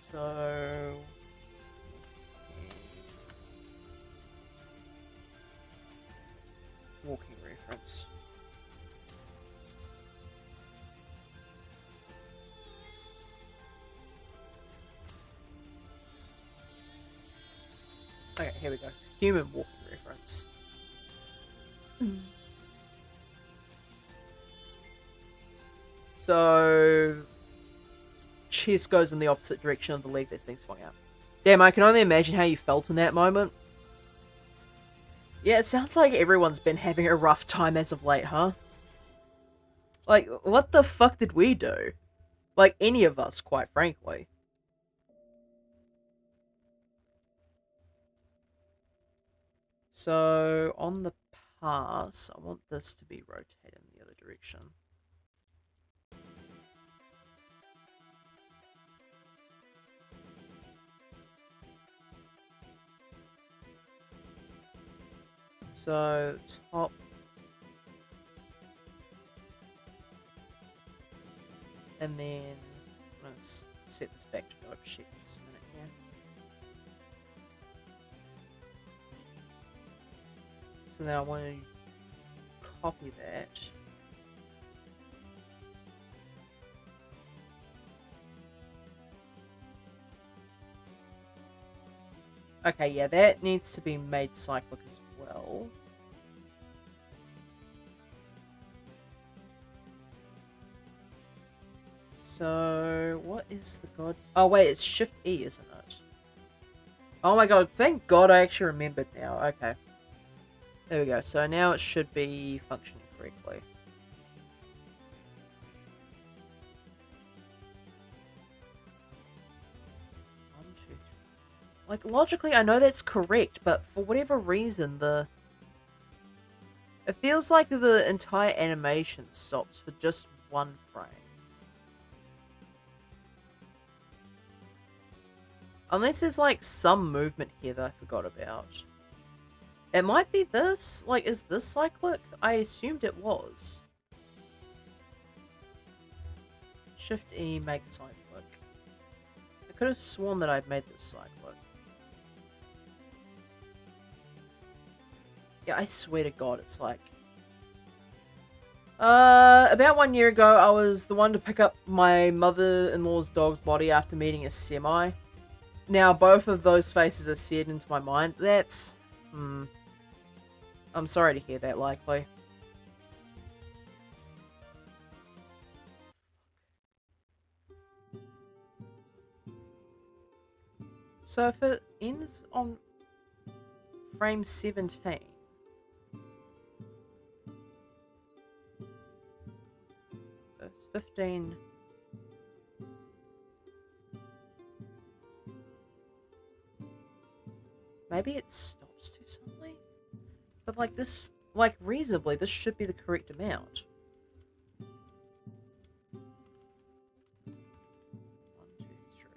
Speaker 1: So... Walking reference. Okay, here we go. Human walking reference. So... Chess goes in the opposite direction of the leg that's being swung out. Damn, I can only imagine how you felt in that moment. Yeah, it sounds like everyone's been having a rough time as of late, huh? Like, what the fuck did we do? Like, any of us, quite frankly. So, on the pass, I want this to be rotated in the other direction. So, top. And then, let's set this back to dope shit for just a minute here. So now I want to copy that. Okay, yeah, that needs to be made cyclic as well. So, what is the god? Oh wait, it's Shift E, isn't it? Oh my god, thank god I actually remembered now. Okay. There we go. So now it should be functioning correctly. Like, logically, I know that's correct, but for whatever reason, it feels like the entire animation stops for just one frame. Unless there's, like, some movement here that I forgot about. It might be this. Like, is this cyclic? I assumed it was. Shift E makes cyclic. I could have sworn that I'd made this cyclic. Yeah, I swear to God, it's like... about 1 year ago, I was the one to pick up my mother-in-law's dog's body after meeting a semi. Now, both of those faces are seared into my mind. That's... I'm sorry to hear that, likely. So if it ends on frame 17... So it's 15... Maybe it stops too suddenly? But like this, like reasonably, this should be the correct amount. 1, 2, 3.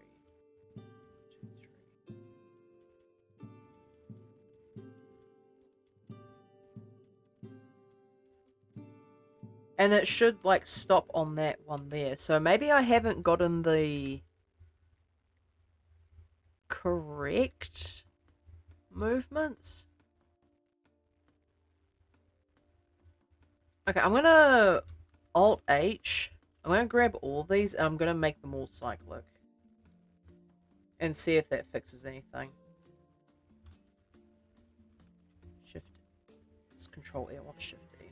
Speaker 1: 1, 2, 3. And it should like stop on that one there. So maybe I haven't gotten the correct movements. Okay, I'm gonna Alt H. I'm gonna grab all of these and I'm gonna make them all cyclic. And see if that fixes anything. Shift. It's Control E. I want Shift E.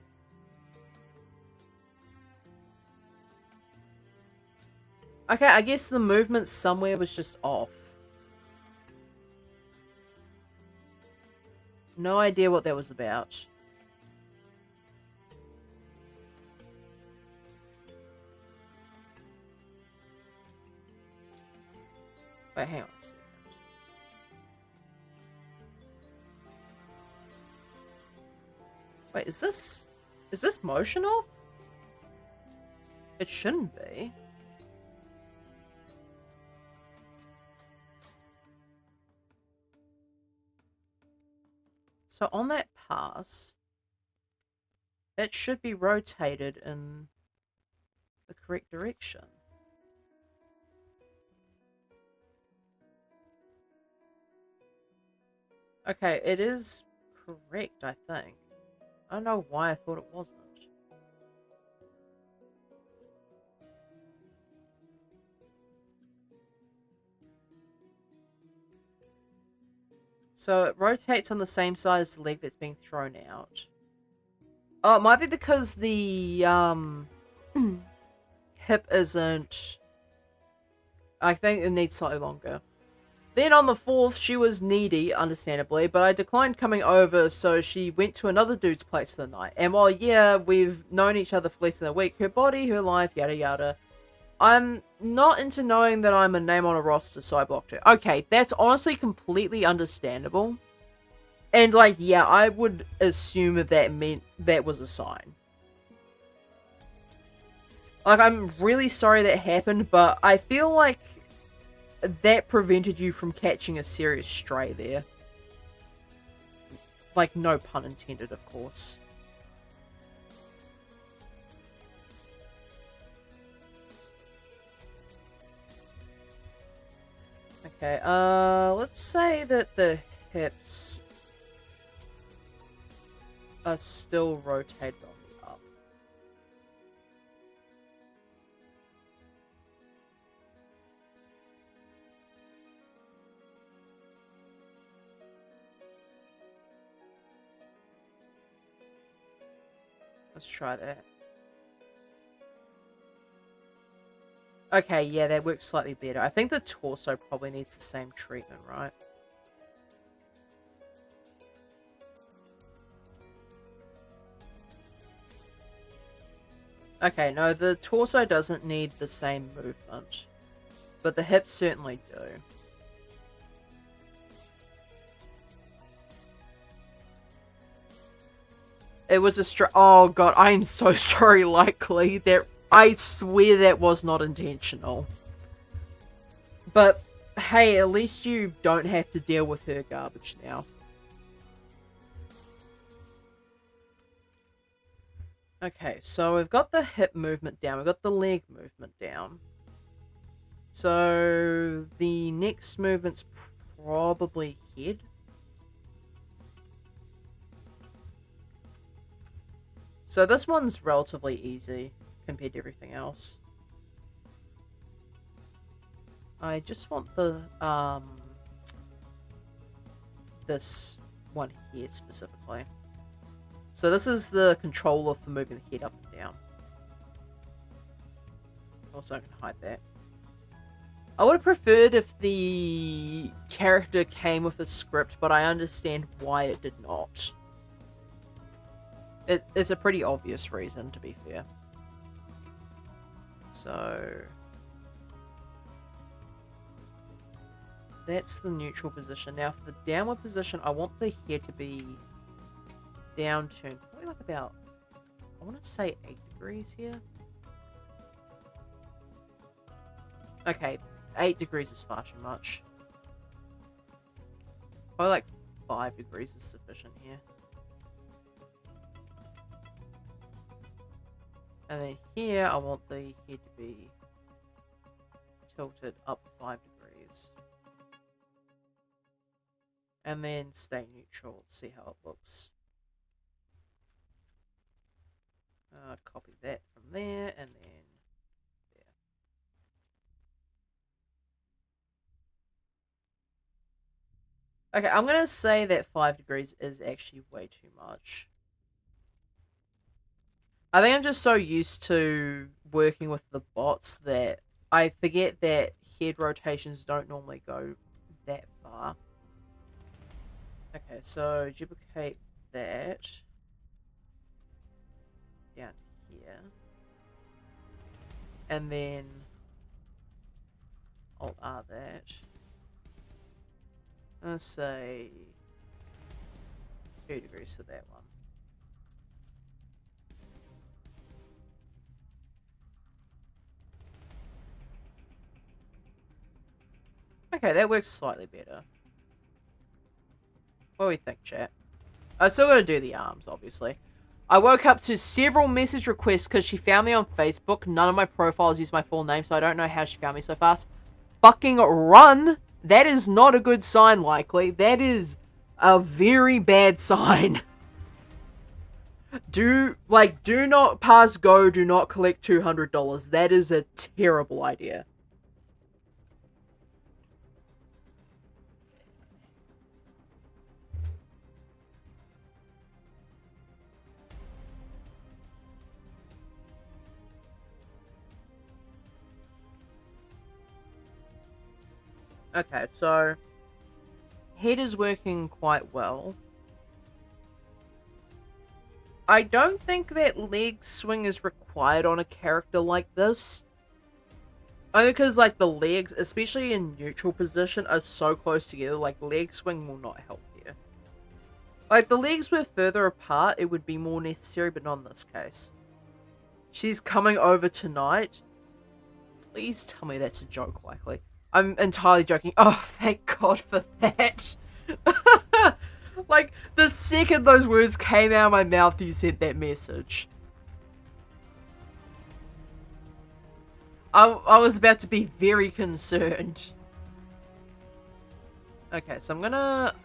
Speaker 1: Okay, I guess the movement somewhere was just off. No idea what that was about. Wait, hang on a second. Wait, is this motion off? It shouldn't be. So on that pass, that should be rotated in the correct direction. Okay, it is correct, I think. I don't know why I thought it wasn't. So it rotates on the same side as the leg that's being thrown out. Oh, it might be because the hip isn't... I think it needs slightly longer. Then on the 4th, she was needy, understandably, but I declined coming over, so she went to another dude's place for the night. And while, yeah, we've known each other for less than a week, her body, her life, yada yada, I'm not into knowing that I'm a name on a roster, so I blocked her. Okay, that's honestly completely understandable. And, like, yeah, I would assume that meant that was a sign. Like, I'm really sorry that happened, but I feel like that prevented you from catching a serious stray there. Like, no pun intended, of course. Okay, let's say that the hips are still rotated on the up. Let's try that. Okay, yeah, that works slightly better. I think the torso probably needs the same treatment, right? Okay, no, the torso doesn't need the same movement. But the hips certainly do. It was a oh god, I am so sorry, Likely. I swear that was not intentional. But, hey, at least you don't have to deal with her garbage now. Okay, so we've got the hip movement down, we've got the leg movement down. So, the next movement's probably head. So this one's relatively easy compared to everything else. I just want the, this one here specifically. So this is the controller for moving the head up and down. Also, I can hide that. I would have preferred if the character came with a script, but I understand why it did not. It's a pretty obvious reason, to be fair. So... that's the neutral position. Now, for the downward position, I want the head to be down turned. Probably like about, I want to say 8 degrees here. Okay, 8 degrees is far too much. Probably like 5 degrees is sufficient here. And then here, I want the head to be tilted up 5 degrees. And then stay neutral, see how it looks. Copy that from there, and then there. Okay, I'm going to say that 5 degrees is actually way too much. I think I'm just so used to working with the bots that I forget that head rotations don't normally go that far. Okay, so duplicate that down here. And then Alt-R that. Let's say 2 degrees for that one. Okay, that works slightly better. What do we think, chat? I still gotta do the arms, obviously. I woke up to several message requests because she found me on Facebook. None of my profiles use my full name, so I don't know how she found me so fast. Fucking run! That is not a good sign, Likely. That is a very bad sign. Do not pass go, do not collect $200. That is a terrible idea. Okay, so head is working quite well. I don't think that leg swing is required on a character like this. Only because, like, the legs, especially in neutral position, are so close together, like, leg swing will not help here. Like, the legs were further apart, it would be more necessary, but not in this case. She's coming over tonight. Please tell me that's a joke, Likely. I'm entirely joking. Oh, thank God for that. Like, the second those words came out of my mouth, you sent that message. I was about to be very concerned. Okay, so I'm gonna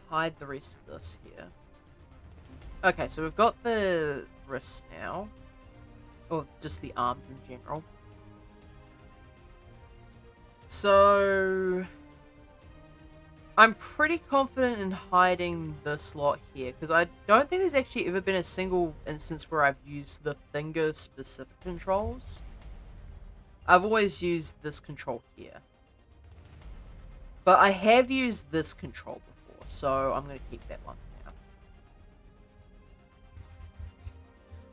Speaker 1: hide the rest of this here. Okay, so we've got the wrists now. Or just the arms in general. So I'm pretty confident in hiding the slot here, because I don't think there's actually ever been a single instance where I've used the finger-specific controls. I've always used this control here. But I have used this control before, so I'm going to keep that one now.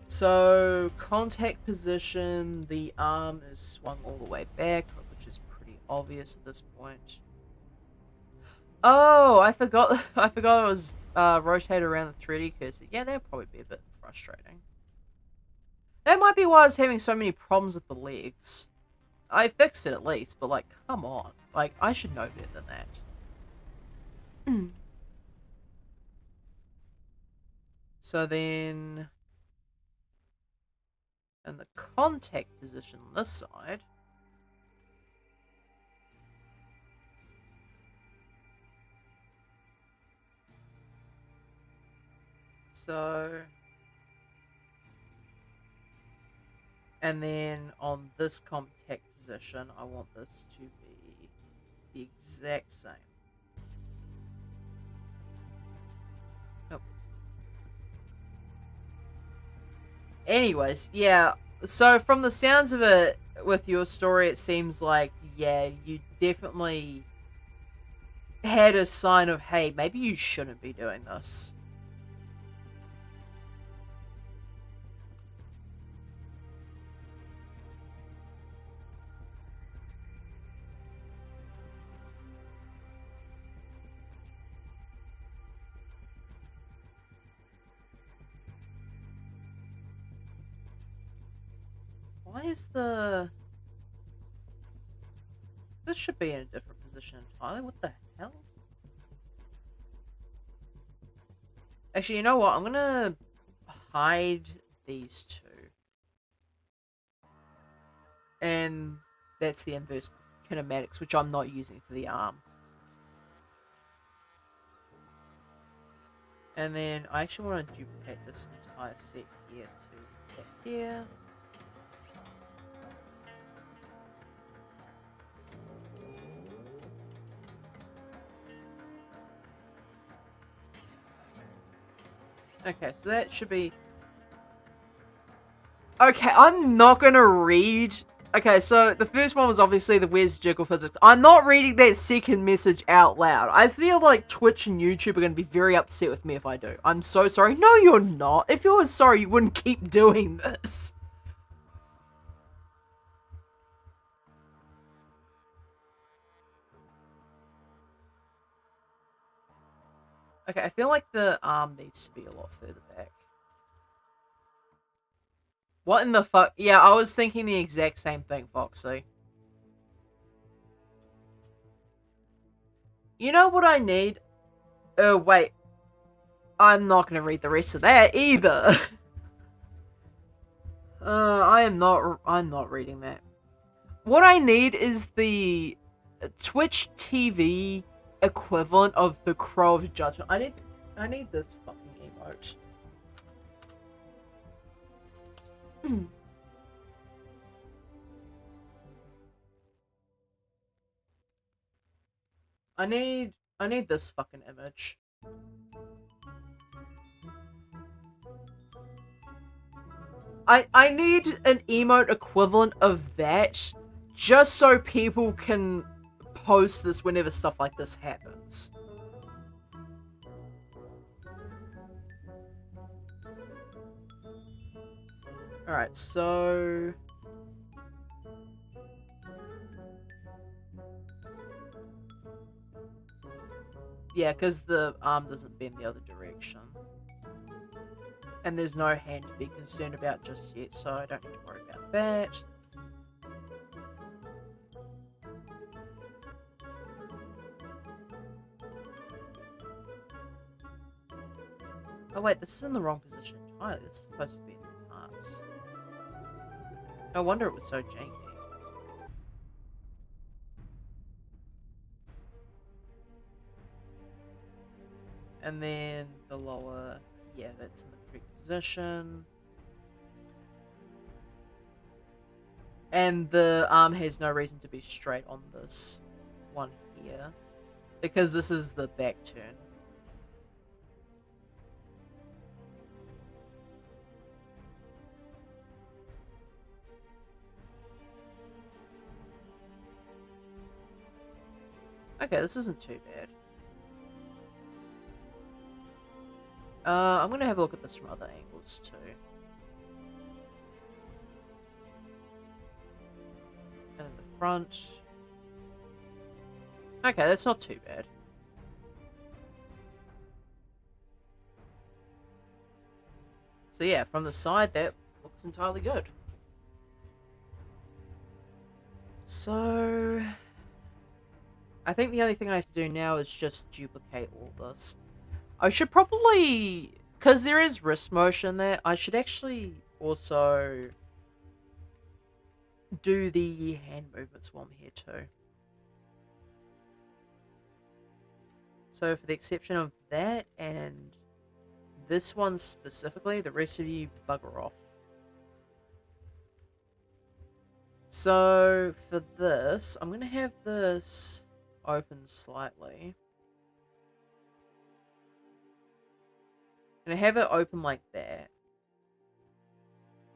Speaker 1: So, contact position, the arm is swung all the way back, which is pretty obvious at this point. Oh, I forgot it was rotate around the 3D cursor. Yeah, that'd probably be a bit frustrating. That might be why I was having so many problems with the legs. I fixed it at least, but like, come on. Like, I should know better than that. So then... in the contact position on this side... So... and then on this contact position, I want this to be the exact same. Nope. Anyways, yeah. So from the sounds of it, with your story, it seems like, yeah, you definitely had a sign of, hey, maybe you shouldn't be doing this. Why is the... this should be in a different position entirely. What the hell? Actually, you know what? I'm gonna hide these two. And that's the inverse kinematics, which I'm not using for the arm. And then I actually want to duplicate this entire set here to that here. Okay, so that should be... okay, I'm not gonna read... okay, so the first one was obviously the where's jiggle physics. I'm not reading that second message out loud. I feel like Twitch and YouTube are gonna be very upset with me if I do. I'm so sorry. No, you're not. If you were sorry, you wouldn't keep doing this. Okay, I feel like the arm needs to be a lot further back. What in the fuck? Yeah, I was thinking the exact same thing, Foxy. You know what I need? Oh, wait. I'm not gonna read the rest of that either. I'm not reading that. What I need is the Twitch TV equivalent of the Crow of Judgment. I need this fucking emote. I need this fucking image. I need an emote equivalent of that, just so people can post this whenever stuff like this happens. Alright, so... yeah, because the arm doesn't bend the other direction. And there's no hand to be concerned about just yet, so I don't need to worry about that. Oh wait, this is in the wrong position entirely. This is supposed to be in the parts. No wonder it was so janky. And then the lower, yeah, that's in the correct position. And the arm has no reason to be straight on this one here, because this is the back turn. Okay, this isn't too bad. I'm gonna have a look at this from other angles too. And in the front. Okay, that's not too bad. So yeah, from the side, that looks entirely good. So I think the only thing I have to do now is just duplicate all this. I should probably, because there is wrist motion there, I should actually also do the hand movements while I'm here too. So for the exception of that and this one specifically, the rest of you bugger off. So for this, I'm going to have this open slightly. I'm going to have it open like that.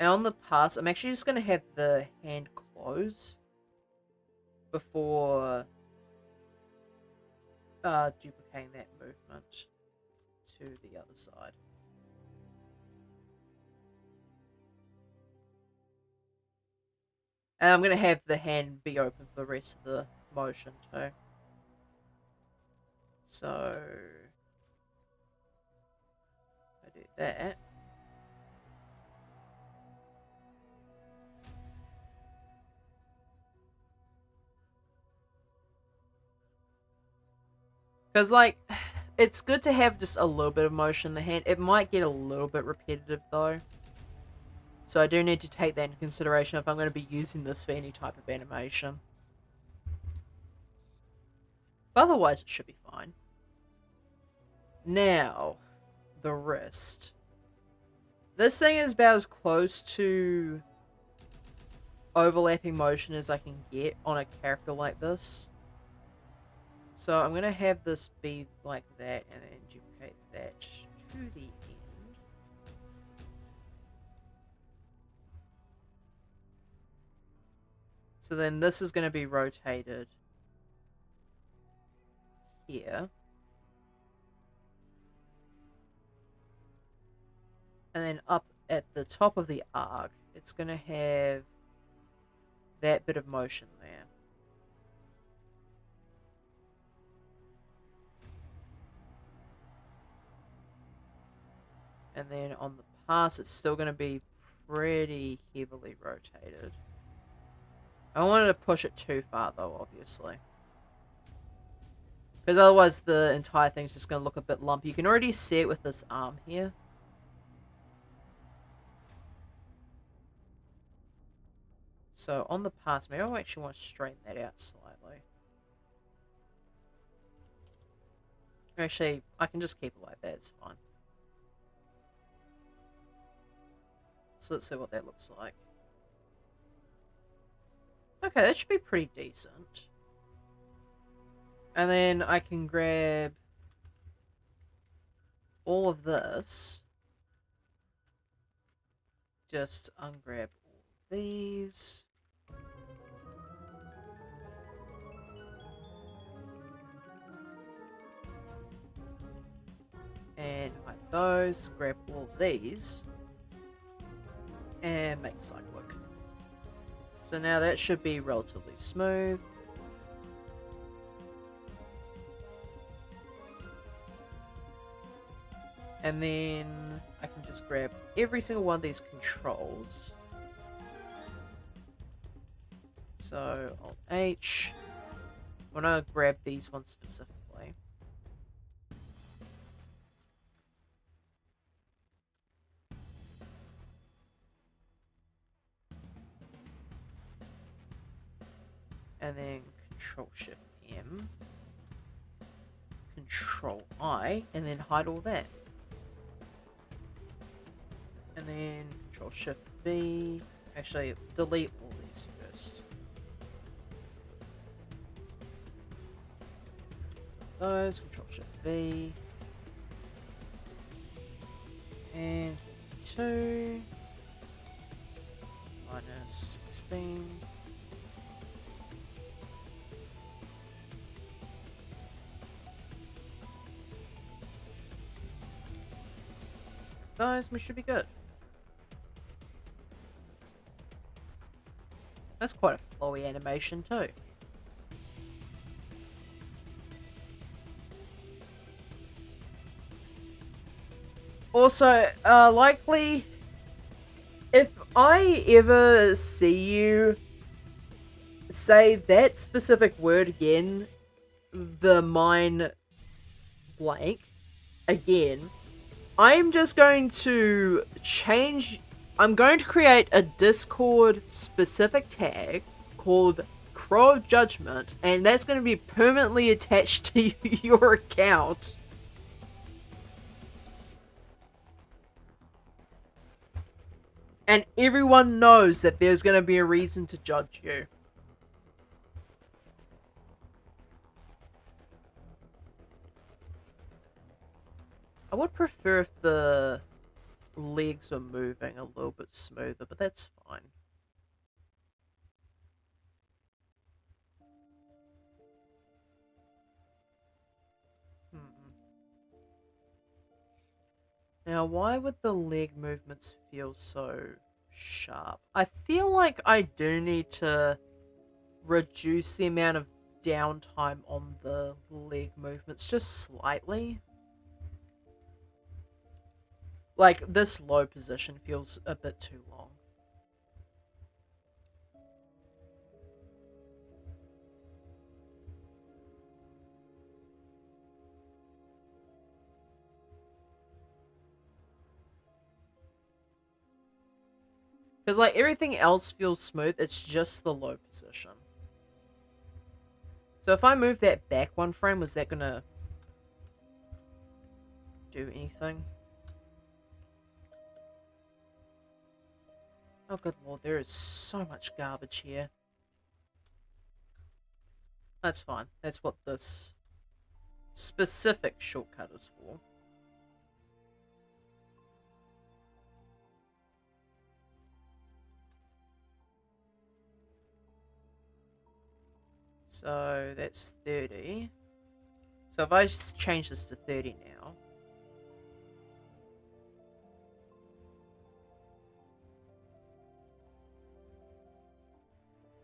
Speaker 1: And on the pass, I'm actually just going to have the hand close before duplicating that movement to the other side. And I'm going to have the hand be open for the rest of the motion too. So I do that. Because, like, it's good to have just a little bit of motion in the hand. It might get a little bit repetitive, though. So I do need to take that into consideration if I'm going to be using this for any type of animation. But otherwise, it should be fine. Now, the wrist. This thing is about as close to overlapping motion as I can get on a character like this. So I'm going to have this be like that and then duplicate that to the end. So then this is going to be rotated here. And then up at the top of the arc, it's going to have that bit of motion there. And then on the pass, it's still going to be pretty heavily rotated. I don't want to push it too far, though, obviously. Because otherwise the entire thing's just going to look a bit lumpy. You can already see it with this arm here. So on the pass, maybe I actually want to straighten that out slightly. Actually, I can just keep it like that, it's fine. So let's see what that looks like. Okay, that should be pretty decent. And then I can grab all of this. Just ungrab all these. And hide those, grab all of these. And make cyclic. So now that should be relatively smooth. And then I can just grab every single one of these controls. So Alt H. I'm gonna grab these ones specifically. And then Control Shift M. Control I, and then hide all that. And then Control Shift B. Actually, delete all these first. Those, Control Shift B. And 2. Minus 16. Those, we should be good. That's quite a flowy animation too. Also, likely If I ever see you say that specific word again, the mine blank, again, I'm just going to change. I'm going to create a Discord specific tag called Crow of Judgment, and that's going to be permanently attached to your account. And everyone knows that there's going to be a reason to judge you. I would prefer if the legs were moving a little bit smoother, but that's fine. Now, why would the leg movements feel so sharp? I feel like I do need to reduce the amount of downtime on the leg movements just slightly. Like, this low position feels a bit too long. Because, like, everything else feels smooth, it's just the low position. So if I move that back one frame, was that gonna do anything? Oh, good lord, there is so much garbage here. That's fine. That's what this specific shortcut is for. So that's 30. So if I just change this to 30 now.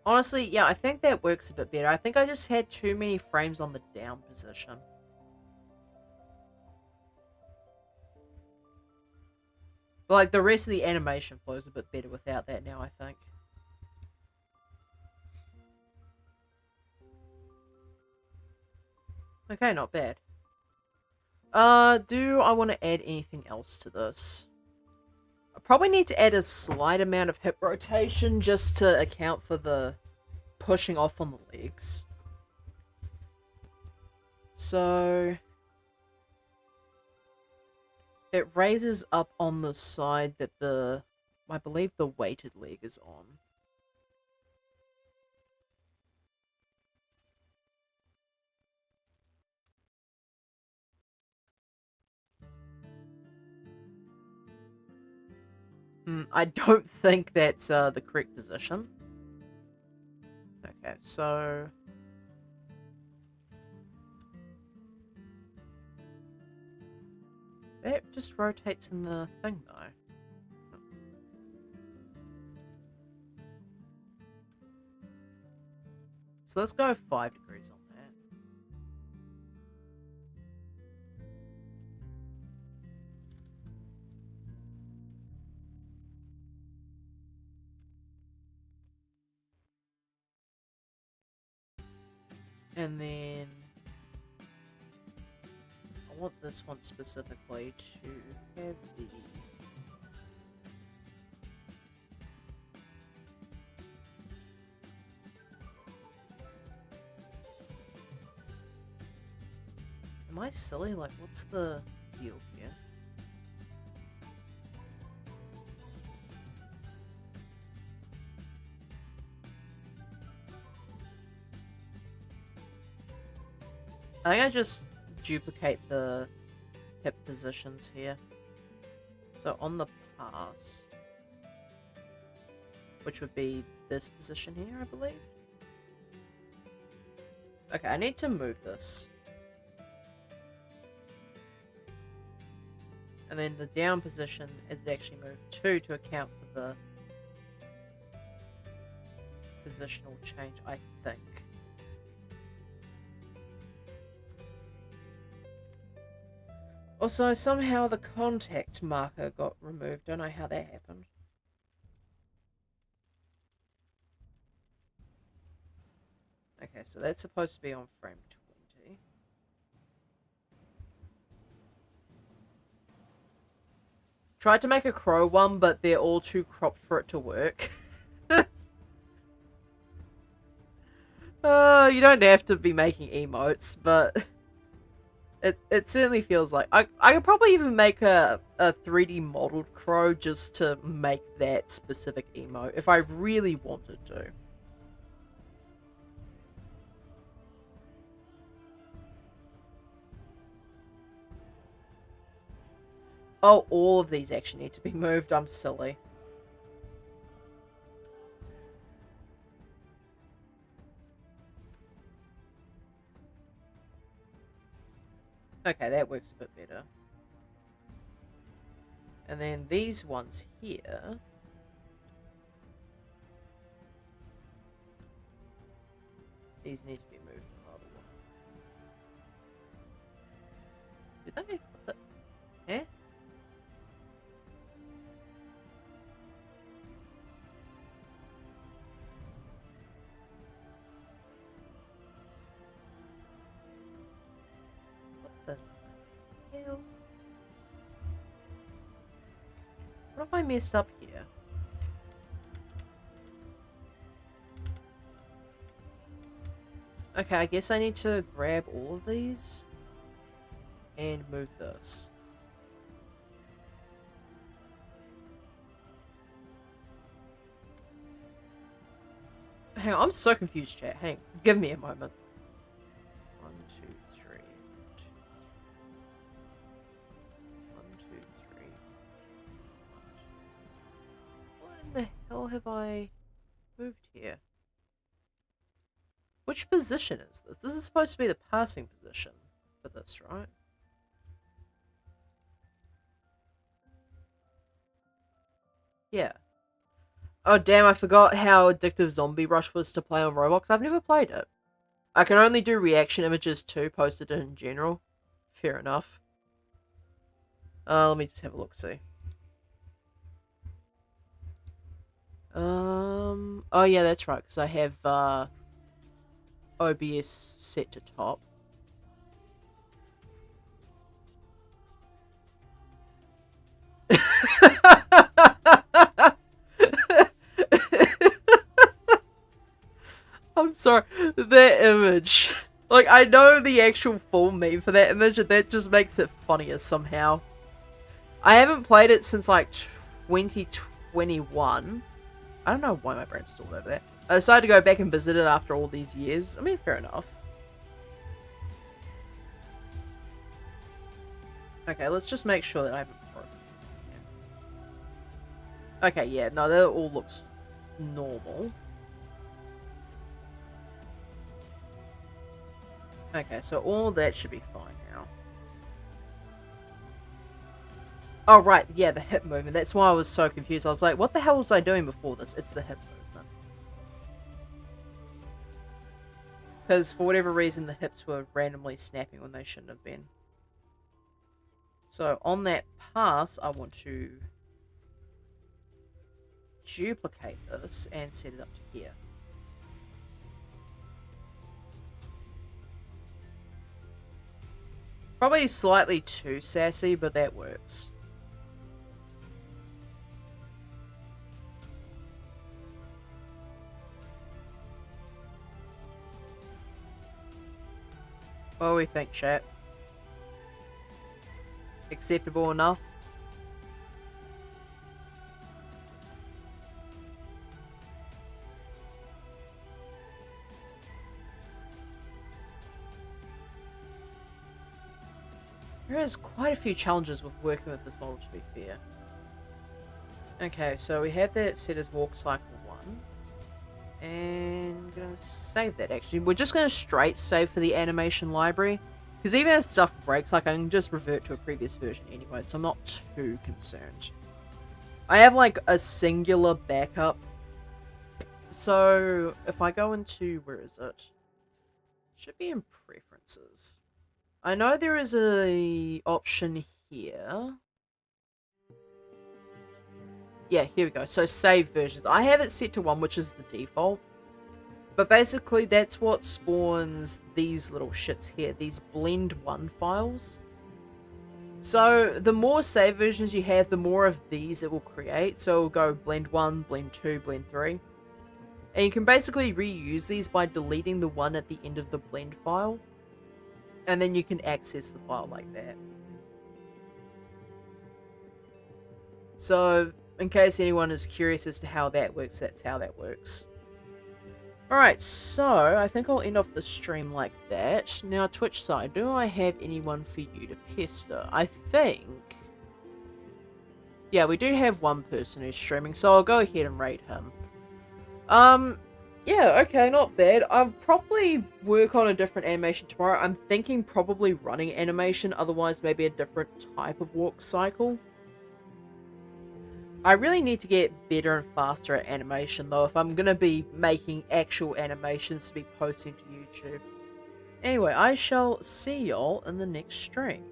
Speaker 1: Honestly, yeah, I think that works a bit better. I think I just had too many frames on the down position. But like the rest of the animation flows a bit better without that now, I think. Okay, not bad. Do I want to add anything else to this? I probably need to add a slight amount of hip rotation just to account for the pushing off on the legs. So it raises up on the side that I believe the weighted leg is on. I don't think that's the correct position. Okay, so that just rotates in the thing though. So let's go 5 degrees on that. And then I want this one specifically to have the Am I silly? Like, what's the deal here? I think I just duplicate the hip positions here. So on the pass, which would be this position here, I believe. Okay, I need to move this. And then the down position is actually moved 2 to account for the positional change, I think. Also, somehow the contact marker got removed. Don't know how that happened. Okay, so that's supposed to be on frame 20. Tried to make a crow one, but they're all too cropped for it to work. You don't have to be making emotes, but it certainly feels like I could probably even make a 3D modeled crow just to make that specific emote if I really wanted to. Oh, all of these actually need to be moved. I'm silly. Okay, that works a bit better. And then these ones here. These need to be moved another one. Did they? What the? Eh? What the hell? What have I messed up here? Okay, I guess I need to grab all of these and move this. Hang on, I'm so confused, chat. Hang on, give me a moment. 1, 2, 3. 1, 2, 3. 1, 2. What in the hell have I moved here? Which position is this? This is supposed to be the passing position for this, right? Yeah. Oh damn, I forgot how addictive Zombie Rush was to play on Roblox. I've never played it. I can only do reaction images too, posted in general. Fair enough. Let me just have a look, see. Oh yeah, that's right, because I have, OBS set to top. I'm sorry, that image. Like, I know the actual full meme for that image, and that just makes it funnier somehow. I haven't played it since, like, 2021. I don't know why my brain's still over there. I decided to go back and visit it after all these years. I mean, fair enough. Okay, let's just make sure that I haven't broken it. Okay, yeah, no, that all looks normal. Okay, so all that should be fine now. Oh, right, yeah, the hip movement. That's why I was so confused. I was like, what the hell was I doing before this? It's the hip movement. Because for whatever reason, the hips were randomly snapping when they shouldn't have been. So on that pass, I want to duplicate this and set it up to here. Probably slightly too sassy, but that works. What do we think, chat? Acceptable enough? There is quite a few challenges with working with this model, to be fair. Okay, so we have that set as walk cycle 1. And I'm going to save that, actually. We're just going to straight save for the animation library. Because even if stuff breaks, like, I can just revert to a previous version anyway, so I'm not too concerned. I have, like, a singular backup. So, if I go into... where is it? Should be in preferences. I know there is a option here. Yeah, here we go. So save versions. I have it set to 1, which is the default. But basically, that's what spawns these little shits here, these blend 1 files. So the more save versions you have, the more of these it will create. So it'll go blend 1, blend 2, blend 3. And you can basically reuse these by deleting the one at the end of the blend file. And then you can access the file like that. So, in case anyone is curious as to how that works, that's how that works. Alright, so I think I'll end off the stream like that. Now, Twitch side, do I have anyone for you to pester? I think... yeah, we do have one person who's streaming, so I'll go ahead and rate him. Yeah, okay, not bad. I'll probably work on a different animation tomorrow. I'm thinking probably running animation, otherwise maybe a different type of walk cycle. I really need to get better and faster at animation though if I'm going to be making actual animations to be posting to YouTube. Anyway, I shall see y'all in the next stream.